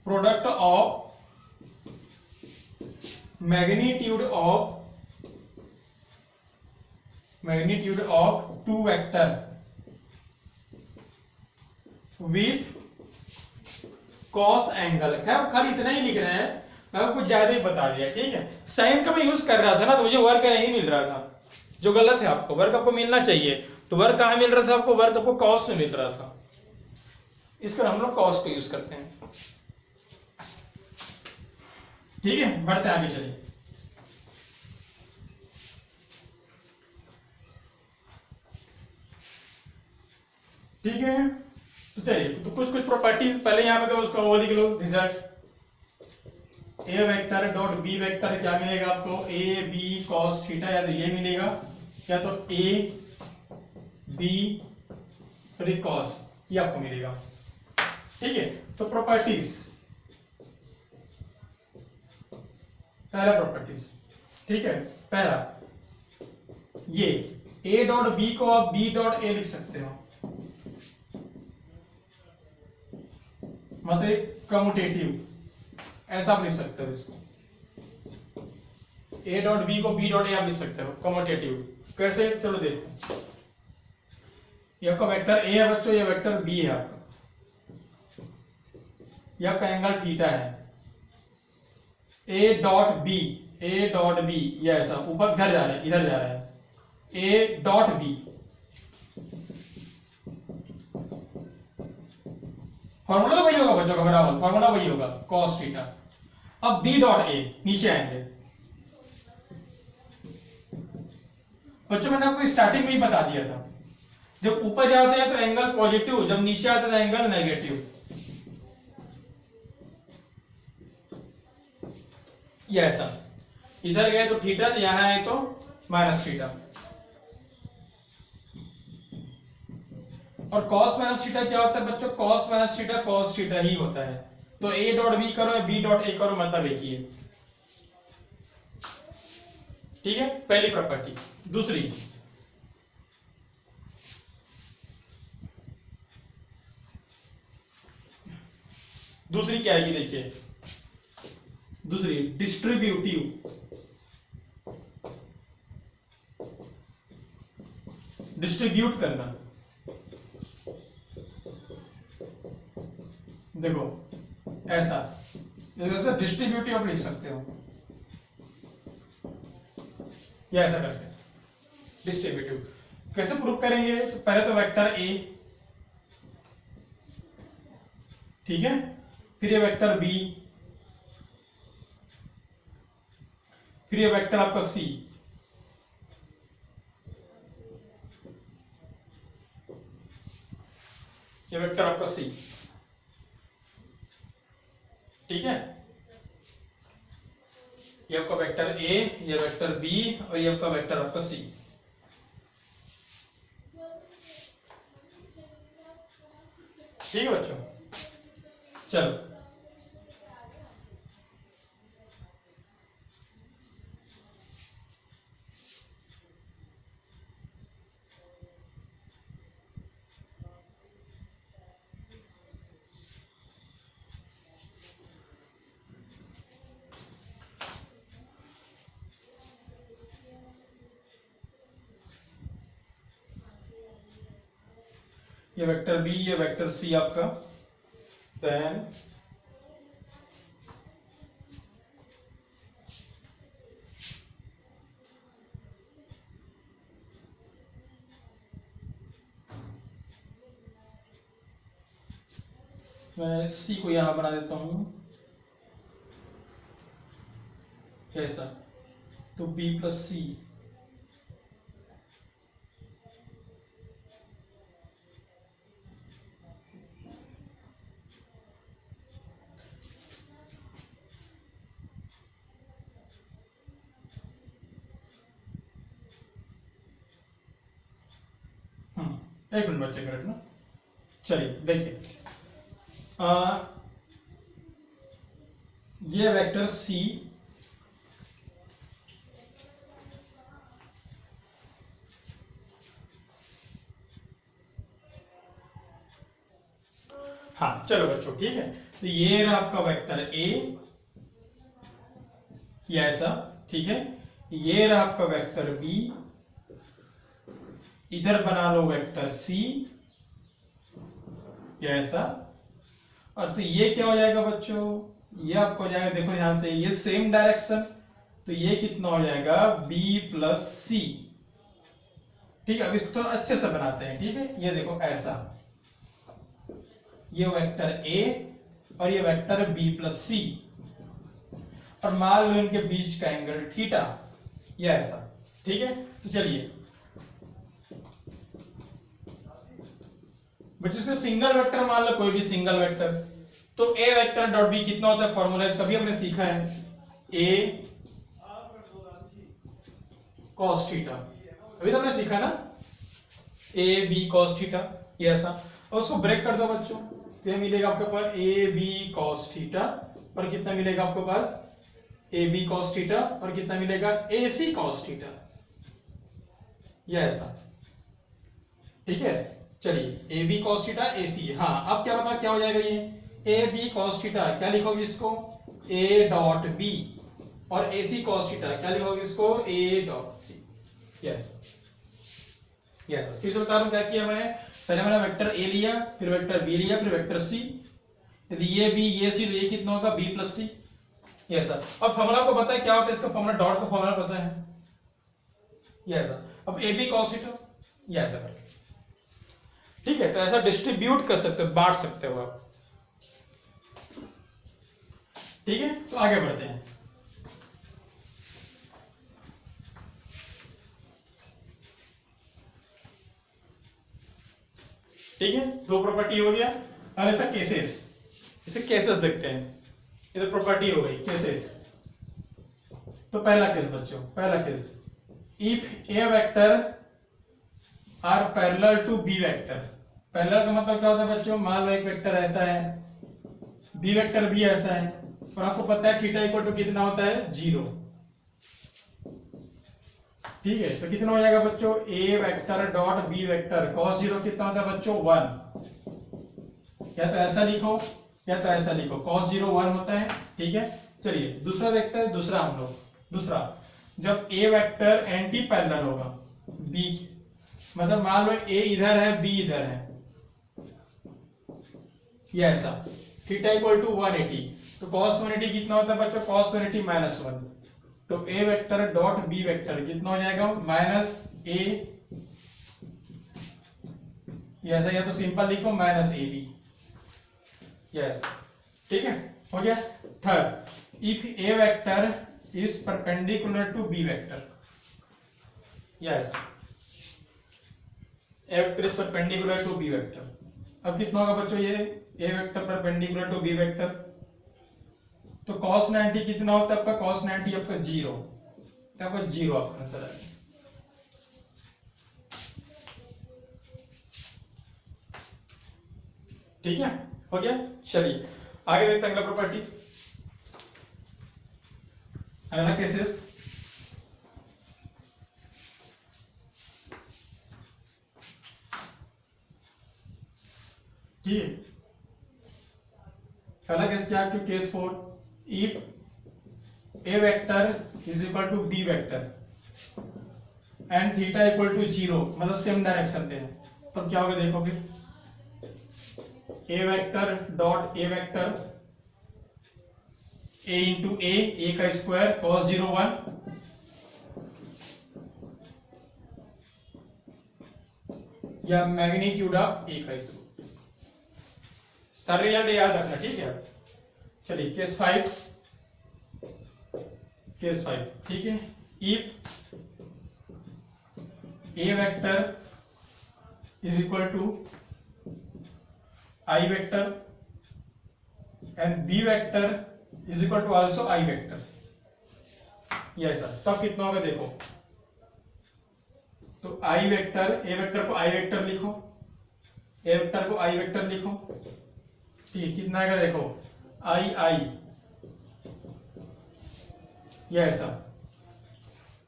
product of magnitude of two vector with cos angle। क्या खाली इतना ही लिख रहे हैं, मैं कुछ ज्यादा ही बता दिया, ठीक है। साइन का मैं यूज कर रहा था ना, तो मुझे वर्क नहीं मिल रहा था, जो गलत है। आपको वर्क आपको मिलना चाहिए, तो वर्क कहां मिल रहा था आपको, वर्क आपको कॉस में मिल रहा था, इसका हम लोग कॉस को यूज करते हैं, ठीक है। बढ़ते आगे चलिए, ठीक है। तो चलिए, तो कुछ प्रॉपर्टी पहले यहां पे तो उसका वो लिख लो, रिजल्ट ए वेक्टर डॉट बी वेक्टर क्या मिलेगा आपको, ए बी कॉस थीटा, या तो ये मिलेगा या तो ए बी कॉस, ये आपको मिलेगा, ठीक है। तो प्रॉपर्टीज, पहला प्रॉपर्टीज, ठीक है। पहला ये ए डॉट बी को आप बी डॉट ए लिख सकते हो, मतलब कम्यूटेटिव, ऐसा आप लिख सकते हो इसको, ए डॉट बी को बी डॉट ए आप लिख सकते हो कम्यूटेटिव। कैसे, चलो देखो, ये आपका वेक्टर ए है बच्चों, ये वेक्टर बी है आपका, ये आपका एंगल थीटा है, ए डॉट बी ये ऐसा ऊपर इधर जा रहा है, इधर जा रहा है, ए डॉट बी, फॉर्मूला तो वही होगा बच्चों का, बराबर फॉर्मूला वही होगा, कॉस थीटा। अब बी डॉट ए नीचे आएंगे बच्चों, मैंने आपको स्टार्टिंग में ही बता दिया था, जब ऊपर जाते हैं तो एंगल पॉजिटिव, जब नीचे आते हैं तो एंगल नेगेटिव, ये ऐसा, इधर गए तो थीटा, तो यहां आए तो माइनस थीटा, और cos माइनस थीटा क्या होता है बच्चों, cos थीटा ही होता है। तो a डॉट बी करो या b डॉट a करो, मतलब एक ही है, ठीक है। पहली प्रॉपर्टी। दूसरी क्या आएगी, देखिए, दूसरी डिस्ट्रीब्यूट करना। देखो ऐसा डिस्ट्रीब्यूटिव आप लिख सकते हो, या ऐसा करते हैं डिस्ट्रीब्यूटिव। कैसे प्रूव करेंगे, तो पहले तो वेक्टर ए, ठीक है, फिर ये वेक्टर बी, फिर ये वेक्टर आपका सी, ये वेक्टर आपका सी, ठीक है। ये आपका वेक्टर ए, ये वेक्टर बी, और ये आपका वेक्टर आपका सी, ठीक है बच्चों। चलो ये वेक्टर बी, ये वेक्टर सी आपका, देन मैं सी को यहां बना देता हूं ऐसा, तो बी प्लस सी, एक मिनट बच्चे करेक्ट ना। चलिए देखिए, ये वेक्टर सी हाँ चलो बच्चों ठीक है, तो ये रहा आपका वेक्टर ए, ये ऐसा, ठीक है। ये रहा आपका वेक्टर बी, इधर बना लो वेक्टर सी, ये ऐसा। और तो ये क्या हो जाएगा बच्चों, ये आपको हो जाएगा, देखो यहां से ये सेम डायरेक्शन, तो ये कितना हो जाएगा बी प्लस सी, ठीक है। अब इसको थोड़ा अच्छे से बनाते हैं, ठीक है। ये देखो ऐसा, ये वेक्टर ए और ये वेक्टर बी प्लस सी, और मान लो इनके बीच का एंगल थीटा, ये ऐसा, ठीक है। तो चलिए बच्चों इसको सिंगल वेक्टर मान लो, कोई भी सिंगल वेक्टर, तो ए वेक्टर डॉट बी कितना होता है, फॉर्मूला इसका भी हमने सीखा है, ए कॉस थीटा, अभी तो हमने सीखा ना, ए बी कॉस थीटा, ये ऐसा। और उसको ब्रेक कर दो बच्चों, तो ये मिलेगा आपके पास ए बी कॉस थीटा, और कितना मिलेगा आपके पास ए बी कॉस थीटा, और कितना मिलेगा ए सी कॉस थीटा, ये ऐसा, ठीक है। चलिए ए बी कॉस थीटा ए सी, हाँ अब क्या बता क्या हो जाएगा, ये ए बी कॉस थीटा क्या लिखोगे इसको ए डॉट बी, और ए सी कॉस थीटा क्या लिखोगे इसको A dot C, yes yes. फिर से बता रहा हूं क्या किया मैंने, पहले मैंने वेक्टर ए लिया, फिर वेक्टर बी लिया, फिर वेक्टर सी, यदि ये बी ये सी, तो ये कितना होगा बी प्लस सी, ये सर। अब फॉर्मूला को पता है क्या होता है इसका, फॉर्मूला डॉट का फॉर्मूला पता है, ये सर। अब ए बी कॉस थीटा, ये ऐसा करके, ठीक है। तो ऐसा डिस्ट्रीब्यूट कर सकते हो, बांट सकते हो आप, ठीक है। तो आगे बढ़ते हैं, ठीक है। दो प्रॉपर्टी हो गया, और ऐसा केसेस, इसे केसेस देखते हैं, इधर प्रॉपर्टी हो गई केसेस। तो पहला केस बच्चों, पहला case, if A vector are parallel to B vector, parallel का मतलब क्या होता है बच्चों, मान लो एक वेक्टर ऐसा है, बी वेक्टर भी ऐसा है, और आपको पता है थीटा इक्वल टू कितना होता है 0, ठीक है। तो कितना हो जाएगा बच्चों a vector dot b vector cos 0 कितना होता है बच्चों 1, या तो ऐसा लिखो या तो ऐसा लिखो, cos 0 1 होता है, ठीक है। चलिए दूसरा देखते हैं, दूसरा हम लोग, दूसरा जब ए वेक्टर एंटी पैरेलल होगा बी, मतलब मान लो ए इधर है बी इधर है, ये ऐसा, थीटा इक्वल टू 180, तो cos 180 कितना होता है बच्चों cos 180 -1, तो ए वेक्टर डॉट बी वेक्टर कितना हो जाएगा माइनस ए, ये ऐसा, या तो सिंपल लिखो माइनस ए बी, यस, ठीक है, हो गया। Third, if A vector is perpendicular to B vector, yes, a vector is perpendicular to B vector, अब कितना होगा बच्चों ये a vector perpendicular to B vector, तो cos 90 कितना होता है आपका, cos 90 आपका 0, तो आपका 0 आपका आंसर है, ठीक है, हो गया। चलिए आगे देखते हैं अगला प्रॉपर्टी, अगला केसेस, ठीक है। पहला केस क्या है, case 4, if A vector is equal to B vector and theta equal to 0, मतलब सेम डायरेक्शन पे है, तब क्या होगा देखो फिर, a vector dot a vector a into a का स्क्वायर cos 0 1, या मैग्नीट्यूड ऑफ ए का स्क्वायर, सारे रिजल्ट याद रखना, ठीक है। चलिए केस 5, ठीक है। If A vector is equal to I vector and B vector is equal to also I vector, ये सर तब कितना होगा देखो। तो आई वेक्टर, ए वेक्टर को आई वेक्टर लिखो, ए वेक्टर को आई वेक्टर लिखो, ठीक, कितना आएगा देखो, आई आई, ये ऐसा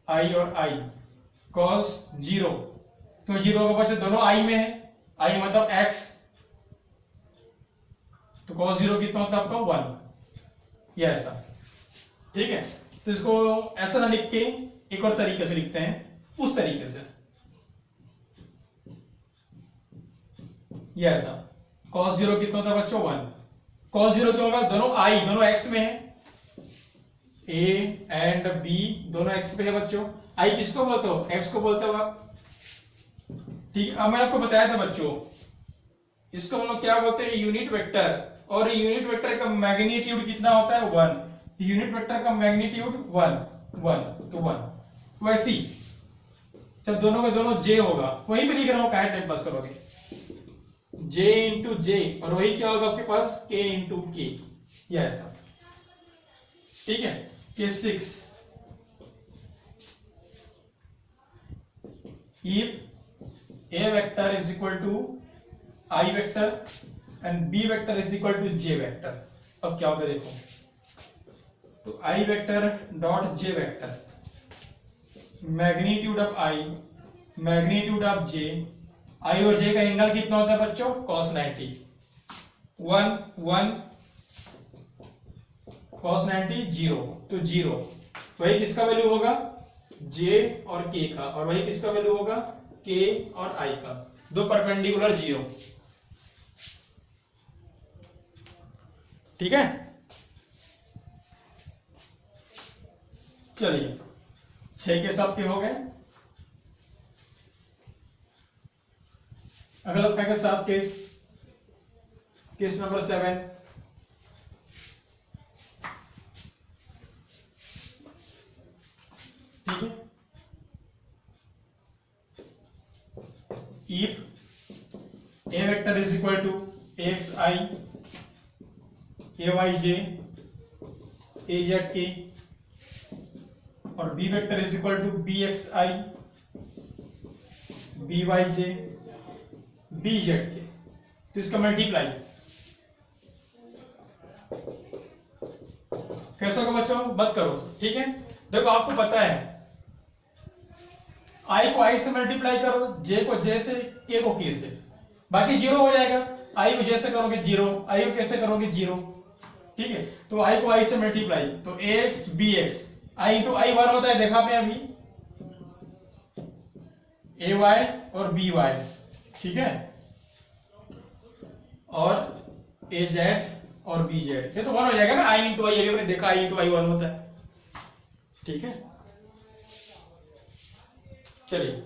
आई और आई cos 0, क्यों 0 का बच्चे दोनों आई में है, आई मतलब x, तो cos 0 कितना होता है आपका 1, ये ऐसा, ठीक है। तो इसको ऐसा ना लिख के एक और तरीके से लिखते हैं, उस तरीके से, ये ऐसा cos 0 कितना होता है बच्चों 1, cos 0 क्यों होगा, दोनों आई, दोनों x में है, a एंड b दोनों x पे है बच्चों। आई किसको बोलते हो, x को बोलते हो आप, ठीक। अब मैंने आपको बताया था बच्चों, इसको हम लोग क्या बोलते हैं, यूनिट वेक्टर, और यूनिट वेक्टर का मैग्नीट्यूड कितना होता है 1, यूनिट वेक्टर का मैग्नीट्यूड 1 तो 1। वैसे ही जब दोनों का दोनों j होगा, वहीं पे लिख रहा हूं, काहे टाइम पास करोगे, j इंटू जे, और वही क्या होगा आपके पास k इंटू के, ये ऐसा, ठीक है। Case 6, if a vector is equal to I vector and b vector is equal to j vector, अब क्या होगा देखो, तो I vector dot j vector, magnitude of I, magnitude of j, I और j का एंगल कितना होता है बच्चों, cos 90, 1 cos 90 0, तो 0, वही किसका वैल्यू होगा, j और k का, और वही किसका वैल्यू होगा, k और i का, दो परपेंडिकुलर 0, ठीक है। चलिए 6 केस आपके हो गए, अगला आपका 7 केस, केस नंबर 7, ठीक है। if a vector is equal to axi, ayj, azk, और b vector is equal to bxi, byj, bzk, तो इसका मल्टीप्लाई कैसे होगा बच्चों, मत करो, ठीक है। देखो आपको पता है, आई को आई से मल्टीप्लाई करो, जे को जे से, के को के से, बाकी 0 हो जाएगा। आई को जे से करोगे 0, आई को कैसे करोगे 0, ठीक है। तो आई को आई से मल्टीप्लाई, तो एक्स बी एक्स, आई इंटू आई 1 होता है, देखा आपने अभी, ए वाई और बी वाई, ठीक है, और ए जेड और बी जेड, ये तो 1 हो जाएगा ना, आई इंटू आई, अभी आपने देखा आई इंटू आई 1 होता है, ठीक है। चलिए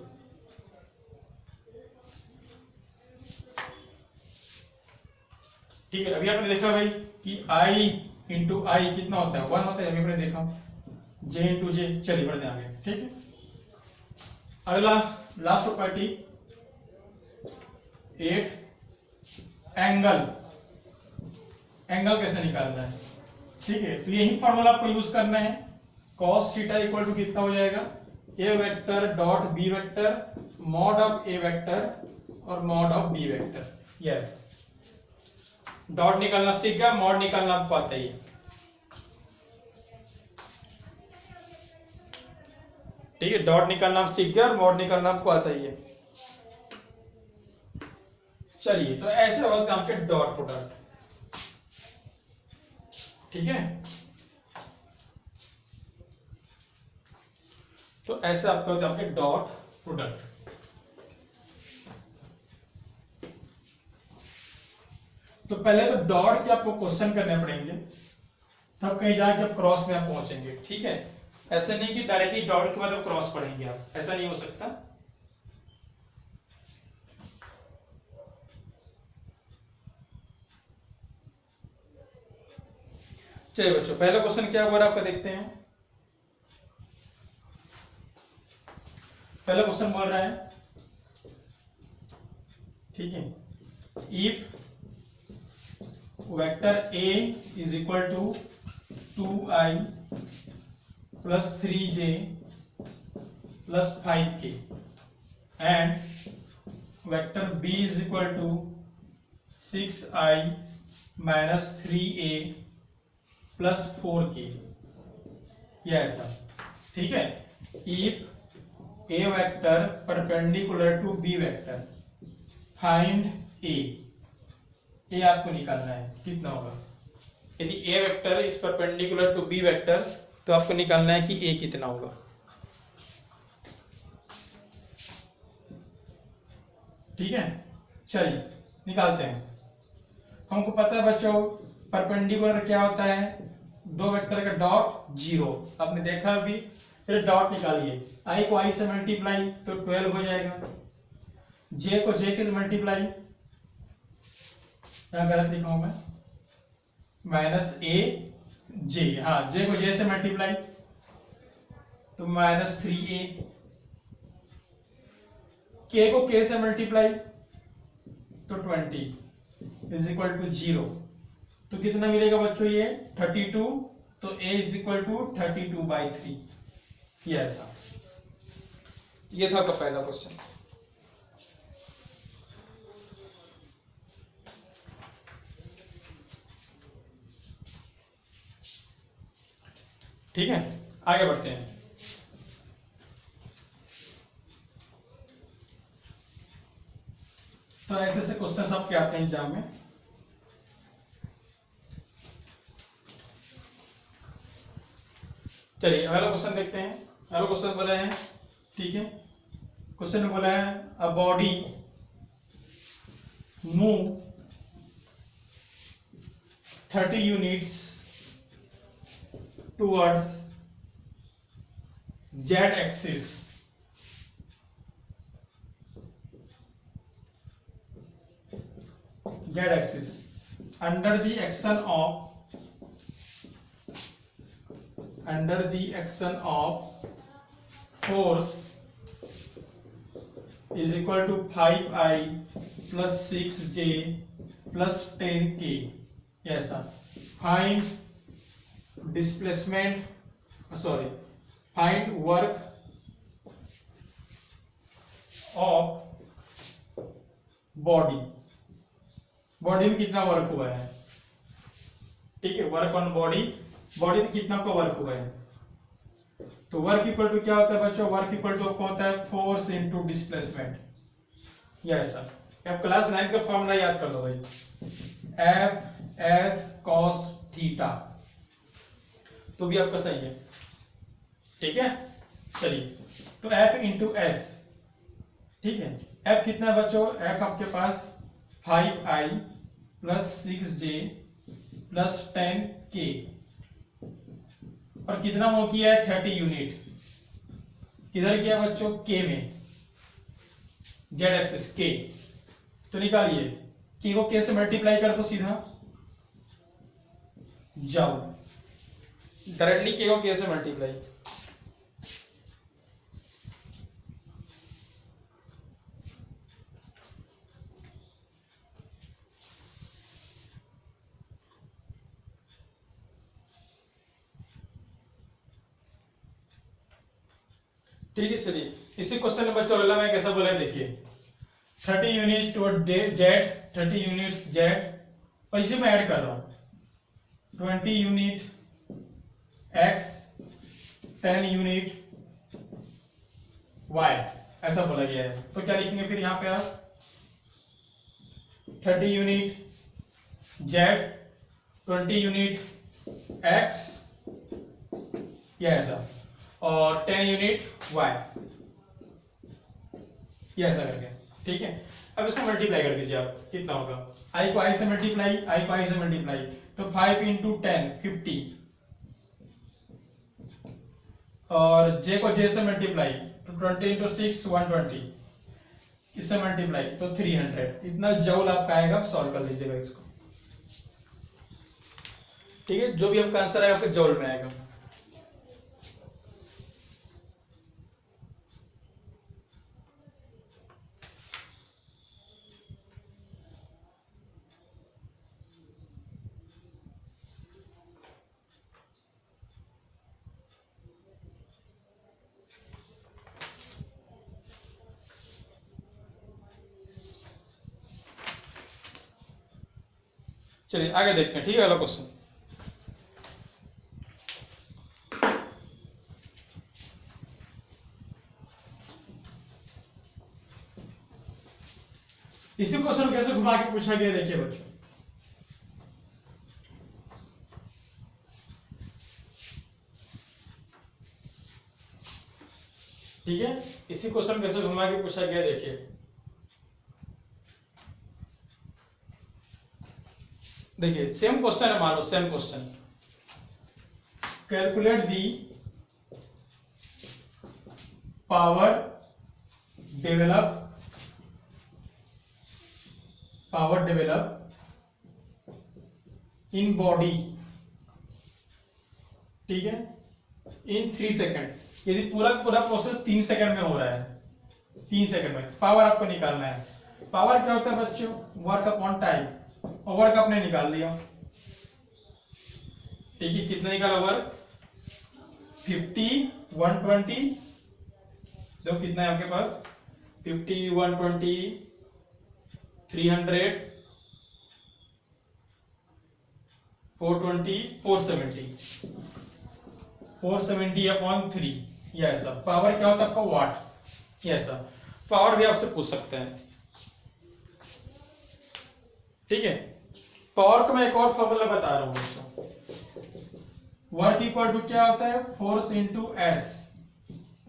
ठीक है, अभी आपने देखा भाई कि i इंटू आई कितना होता है 1 होता है, अभी आपने देखा j इंटू जे। चलिए बढ़ते आगे, ठीक है। अगला लास्ट प्रॉपर्टी 8, एंगल, एंगल कैसे निकालना है, ठीक है। तो यही फॉर्मूला आपको यूज करना है, cos थीटा इक्वल टू कितना हो जाएगा, a vector dot b vector mod of a vector और mod of b vector, yes. Dot निकालना सीख गया, मॉड निकालना आपको आता ही है, ठीक है। डॉट निकालना आप सीख गए और मॉड निकालना आपको आता ही है। चलिए तो ऐसे होते हैं आपके डॉट प्रोडक्ट, ठीक है। तो ऐसे आपके होते हैं आपके डॉट प्रोडक्ट। तो पहले तो डॉट के आपको क्वेश्चन करने पड़ेंगे, तब कहीं जाके आप क्रॉस में आप पहुंचेंगे, ठीक है। ऐसे नहीं कि डायरेक्टली डॉट के बाद आप क्रॉस पढ़ेंगे, आप ऐसा नहीं हो सकता। चलिए बच्चों, पहला क्वेश्चन क्या हुआ आपका देखते हैं। पहला क्वेश्चन बोल रहा है, ठीक है, if vector a is equal to 2i plus 3j plus 5k and vector B is equal to 6i minus 3a plus 4k, ये ऐसा, ठीक है। If A vector perpendicular to B vector, find a आपको निकालना है, कितना होगा। यदि a vector is perpendicular to B vector तो आपको निकालना है कि ए कितना होगा। ठीक है, चलिए निकालते हैं। हमको पता है बच्चों परपेंडिकुलर क्या होता है, दो वेक्टर का डॉट जीरो, आपने देखा अभी। फिर डॉट निकालिए, आई को आई से मल्टीप्लाई तो 12 हो जाएगा, जे को जे के मल्टीप्लाई, क्या गलत लिखा हूं मैं, माइनस ए जे, हाँ जे को जे से मल्टीप्लाई तो माइनस 3a, के को के से मल्टीप्लाई तो 20 इज इक्वल टू 0, तो कितना मिलेगा बच्चों ये 32, तो a इज इक्वल टू 32/3, ये ऐसा। ये था आपका पहला क्वेश्चन। ठीक है, आगे बढ़ते हैं। तो ऐसे ऐसे क्वेश्चन आपके आते हैं एग्जाम में। चलिए अगला क्वेश्चन देखते हैं। अगला क्वेश्चन बोला है, ठीक है, क्वेश्चन में बोला है a body move 30 units towards z axis under the action of force is equal to 5i plus 6j plus 10k, ऐसा। Find displacement, find work of body में कितना वर्क हुआ है, ठीक है, वर्क ऑन बॉडी में कितना का वर्क हुआ है। तो वर्क इक्वल टू क्या होता है बच्चों, वर्क इक्वल टू आपको होता है फोर्स इनटू डिस्प्लेसमेंट, ये ऐसा। अब क्लास 9 का फॉर्मूला याद कर लो भाई, एफ एस कॉस थीटा, तो भी आपका सही है, ठीक है। चलिए तो एफ इंटू एस, ठीक है, एफ कितना है बच्चों, एफ आपके पास 5i plus 6j plus 10k, और कितना वो किया है 30 यूनिट, किधर किया बच्चों, k में, z एक्सिस k, तो निकालिए k को k से मल्टीप्लाई कर दो सीधा, जाओ डायरेक्टली k को k से मल्टीप्लाई, ठीक है। चलिए इसी क्वेश्चन में बच्चों अगला मैं कैसा बोला है देखिए, 30 units toward Z, 30 units Z, और इसी में ऐड कर रहा हूं 20 यूनिट एक्स, 10 यूनिट वाई, ऐसा बोला गया है। तो क्या लिखेंगे फिर यहाँ पे आप, 30 यूनिट जेड, 20 यूनिट एक्स, ये ऐसा, और 10 यूनिट वाई, ये ऐसा करके, ठीक है। अब इसको मल्टीप्लाई कर दीजिए आप, कितना होगा, आई को आई से मल्टीप्लाई, आई को आई से मल्टीप्लाई, तो 5 इंटू 10 50, और जे को जे से मल्टीप्लाई तो 20 इंटू 6 120, इससे मल्टीप्लाई तो 300, इतना जूल आपका आएगा। सॉल्व कर लीजिएगा इसको, ठीक है, जो भी आपका आंसर आएगा आपके जॉल में आएगा। चलिए आगे देखते हैं। ठीक है, अगला क्वेश्चन। इसी क्वेश्चन कैसे घुमा के पूछा गया देखिए बच्चों। ठीक है, इसी क्वेश्चन कैसे घुमा के पूछा गया देखिए। देखिए सेम क्वेश्चन है, मान लो same question. Calculate the power develop in body, ठीक है, इन 3 सेकेंड। यदि पूरा पूरा प्रोसेस 3 सेकेंड में हो रहा है, 3 सेकेंड में पावर आपको निकालना है। पावर क्या होता है बच्चों? वर्क अपॉन टाइम, और वर्क आपने निकाल लिया। ठीक है, कितना निकाला वर्क? 50 120, देखो कितना है आपके पास, 50 120 300 420 470 अपॉन 3, ये ऐसा। पावर क्या होता है आपका? वाट, ये ऐसा। पावर भी आपसे पूछ सकते हैं। ठीक है, पावर को मैं एक और फॉर्मूला बता रहा हूं दोस्तों। वर्क इक्वल टू क्या होता है? फोर्स इंटू एस,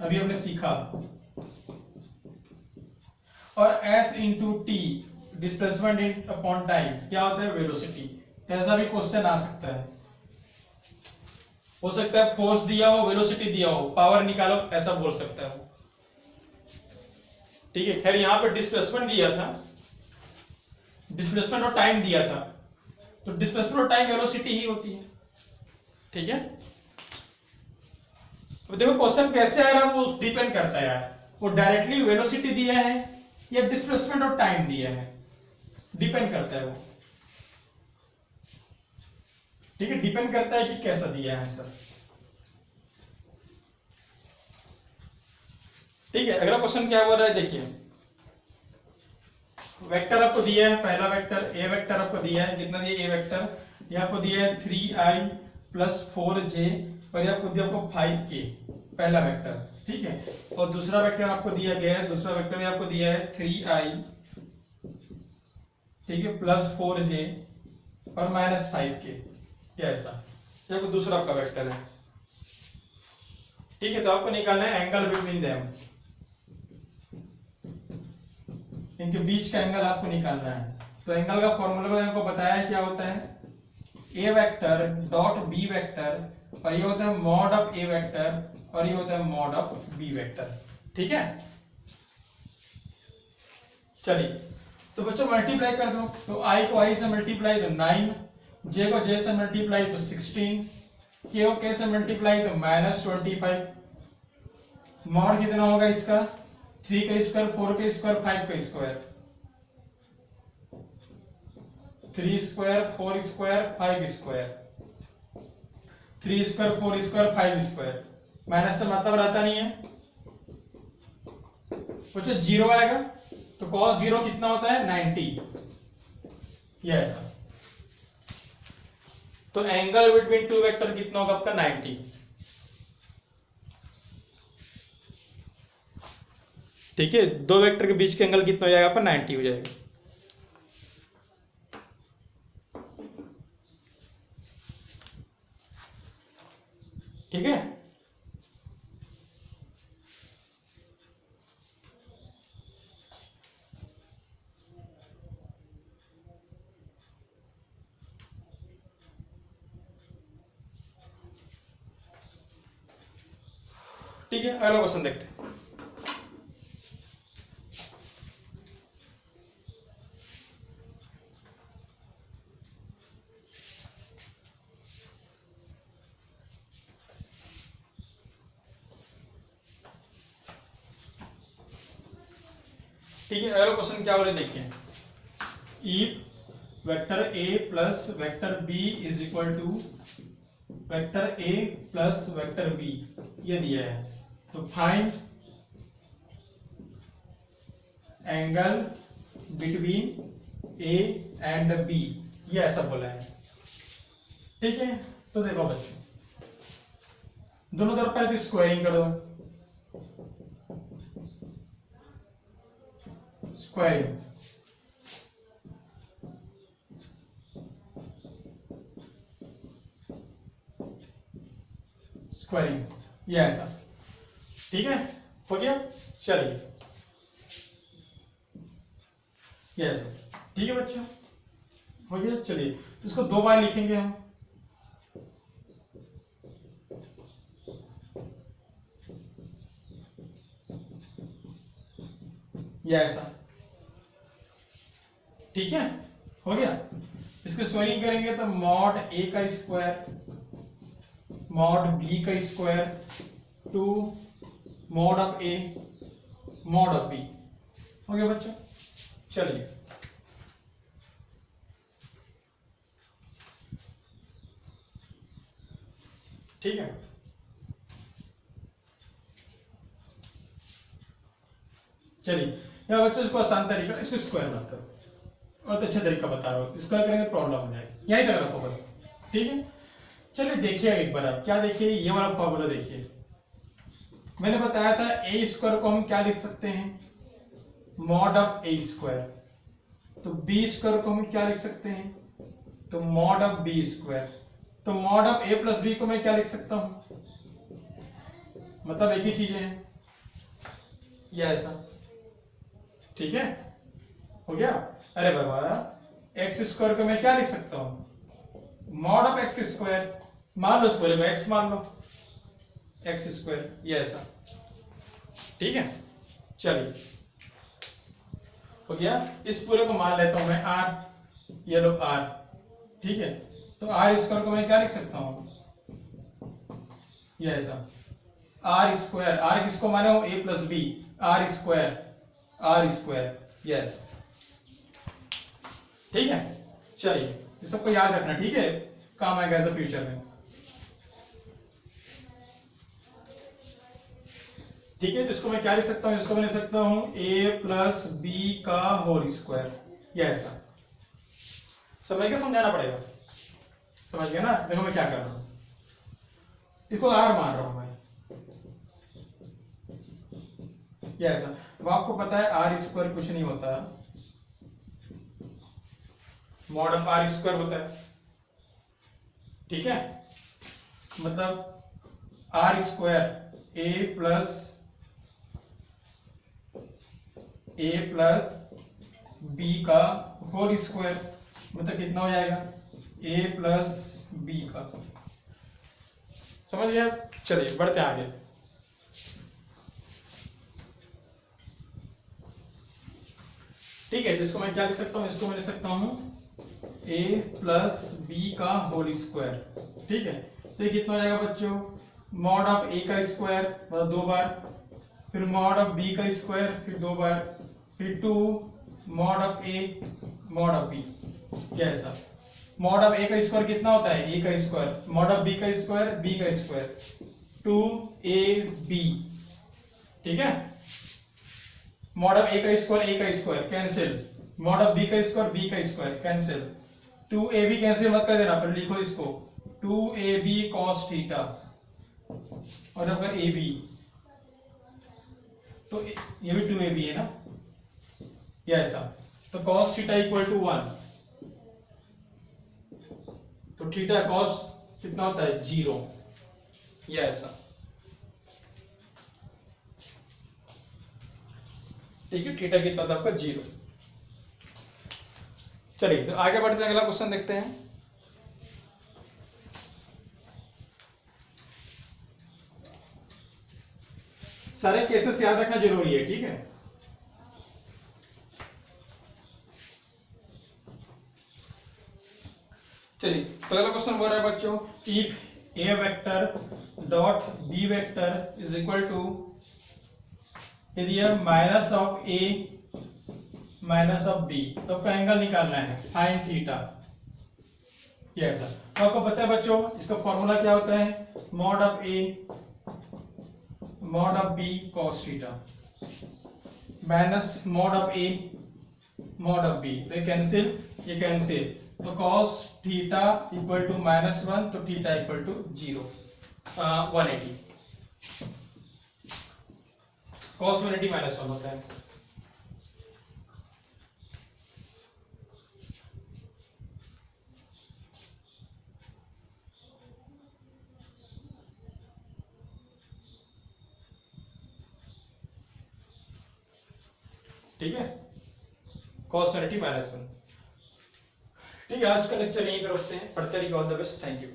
अभी हमने सीखा, और S into T, displacement upon time, क्या होता है? वेलोसिटी। तो ऐसा भी क्वेश्चन आ सकता है, हो सकता है फोर्स दिया हो, वेलोसिटी दिया हो, पावर निकालो, ऐसा बोल सकता है वो। ठीक है, खैर यहां पे डिस्प्लेसमेंट दिया था, डिस्प्लेसमेंट और टाइम दिया था, तो डिस्प्लेसमेंट और टाइम वेलोसिटी ही होती है। ठीक है, तो देखो क्वेश्चन कैसे आ रहा है वो डिपेंड करता है यार, वो डायरेक्टली वेलोसिटी दिया है या डिस्प्लेसमेंट और टाइम दिया है, डिपेंड करता है वो। ठीक है, डिपेंड करता है कि कैसा दिया है सर। ठीक है, अगला क्वेश्चन क्या बोल रहा है देखिए। वेक्टर आपको दिया है, पहला वेक्टर ए वेक्टर आपको दिया है, कितना दिया? ए वेक्टर, ये आपको दिया है 3i प्लस 4j, और ये आपको दिया आपको 5k, पहला वेक्टर। ठीक है, और दूसरा वेक्टर आपको दिया गया है, दूसरा वेक्टर में आपको दिया है 3i, ठीक है, प्लस 4j और माइनस 5k, ऐसा। ये आपको दूसरा आपका वेक्टर है। ठीक है, तो आपको निकालना है एंगल बिटवीन देम, इनके बीच का एंगल आपको निकालना है। तो एंगल का फॉर्मूला मैंने आपको बताया है, क्या होता है? ए वेक्टर डॉट बी वेक्टर, और ये होता है मॉड ऑफ ए वेक्टर, और ये होता है मॉड ऑफ बी वेक्टर। ठीक है, चलिए तो बच्चों मल्टीप्लाई कर दो। तो आई को आई से मल्टीप्लाई तो 9, जे को जे से मल्टीप्लाई तो 16, के को के से मल्टीप्लाई तो -25। मॉड कितना होगा इसका? 3 का स्क्वायर, 4 का स्क्वायर, 5 का square, 3 square 4 square 5 square, 3 square 4 square 5 square, minus से मतलब रहता नहीं है बच्चों, 0 आएगा। तो cos 0 कितना होता है? 90, ये ऐसा। तो एंगल बिटवीन टू वेक्टर कितना होगा आपका? 90। ठीक है, दो वेक्टर के बीच के एंगल कितना हो जाएगा आपका? 90 हो जाएगा। ठीक है, ठीक है, अगला क्वेश्चन देखते हैं। ठीक है, अगला क्वेश्चन क्या बोले देखिए, if vector A plus vector B is equal to vector A plus vector B, ये दिया है, तो find angle between A and B, ये ऐसा बोला है। ठीक है, तो देखो बच्चों, दोनों तरफ पहले तो स्क्वायरिंग कर दो, स्क्वायरिंग, स्क्वायरिंग, ये ऐसा। ठीक है, हो गया, चलिए ये ऐसा। ठीक है बच्चों, हो गया, चलिए इसको दो बार लिखेंगे हम, ये ऐसा। ठीक है, हो गया, इसको स्क्वायरिंग करेंगे तो मॉड ए का स्क्वायर मॉड बी का square two mod of A mod of B, हो गया बच्चों। चलिए ठीक है, चलिए यहाँ बच्चों इसको आसान तरीका, इसको स्क्वायर मत करो, और तो अच्छा तरीका बता रहा हूँ, स्क्वायर करेंगे प्रॉब्लम हो जाएगी, यहीं तक रखो बस। ठीक है, चलिए देखिए एक बार आप क्या देखिए, ये वाला फॉर्मूला देखिए, मैंने बताया था ए स्क्वायर को हम क्या लिख सकते हैं, मॉड ऑफ ए स्क्वायर, तो बी स्क्वायर को हम क्या लिख सकते हैं, तो मॉड ऑफ बी स्क्वायर, तो mod of A plus B को मैं क्या लिख सकता हूं, मतलब एक ही चीज है, ये ऐसा। ठीक है, हो गया। अरे बाबा, एक्स स्क्वायर को मैं क्या लिख सकता हूं, मॉड ऑफ एक्स स्क्वायर, मान लो स्क्वायर को एक्स मान लो, एक्स स्क्वायर, ये ऐसा। ठीक है, चलिए हो गया, इस पूरे को मान लेता हूं मैं आर, ये लो आर। ठीक है, तो आर स्क्वायर को मैं क्या लिख सकता हूं, ये ऐसा, आर स्क्वायर, आर किसको माने हो, ए प्लस बी, आर स्क्वायर, ये ऐसा। ठीक है, चलिए ये सबको याद रखना, ठीक है, काम आएगा एज अ फ्यूचर में। ठीक है, तो इसको मैं क्या लिख सकता हूं, इसको मैं लिख सकता हूं ए प्लस बी का होल स्क्वायर, ये ऐसा। समझ के समझाना पड़ेगा, समझ गया ना। देखो मैं क्या कर रहा हूं, इसको आर मान रहा हूं मैं, ये ऐसा। अब आपको पता है आर स्क्वायर कुछ नहीं होता, मॉड ऑफ आर स्क्वायर होता है। ठीक है, मतलब R square A plus B का होल स्क्वायर, मतलब कितना हो जाएगा, ए प्लस बी का। समझ गया, चलिए बढ़ते आगे। ठीक है, तो इसको मैं क्या लिख सकता हूं, इसको मैं लिख सकता हूं ए प्लस बी का होल स्क्वायर। ठीक है, तो ये कितना हो जाएगा बच्चों, मॉड ऑफ ए का स्क्वायर, मतलब दो बार, फिर मॉड ऑफ बी का स्क्वायर, फिर दो बार, फिर two mod of A mod of b, कैसा। मॉड ऑफ ए का स्क्वायर कितना होता है, ए का स्क्वायर, मॉड ऑफ बी का स्क्वायर, बी का स्क्वायर, टू ए बी। ठीक है, मॉड ऑफ ए का square cancel, mod of b का square cancel, two a b cancel मत कर देना, पर लिखो इसको two a B cos theta, और अगर ए बी तो ये भी टू ए बी है ना, ये ऐसा। तो कॉस थीटा इक्वल टू 1, तो थीटा कॉस कितना होता है 0, ये ऐसा। ठीक है, थीटा कितना था आपका 0। चलिए तो आगे बढ़ते हैं, अगला क्वेश्चन देखते हैं। सारे केसेस याद रखना जरूरी है, ठीक है। चलिए तो अगला क्वेश्चन बोल रहा है बच्चों, if A vector dot b vector is equal to, यदि minus of a minus of B, तो आपको एंगल निकालना है साइन थीटा, ये ऐसा। तो आपको पता है बच्चों इसका फॉर्मूला क्या होता है, mod of A mod of B cos theta minus mod of A mod of B, तो ये कैंसिल, तो कॉस थीटा इक्वल टू -1, तो थीटा इक्वल टू 0, 180, कॉस 180 -1 होता है। ठीक है, cos 180 -1। ठीक है, आज का लेक्चर यहीं पे रोकते हैं, पढ़ते रहिए, all the best, thank you.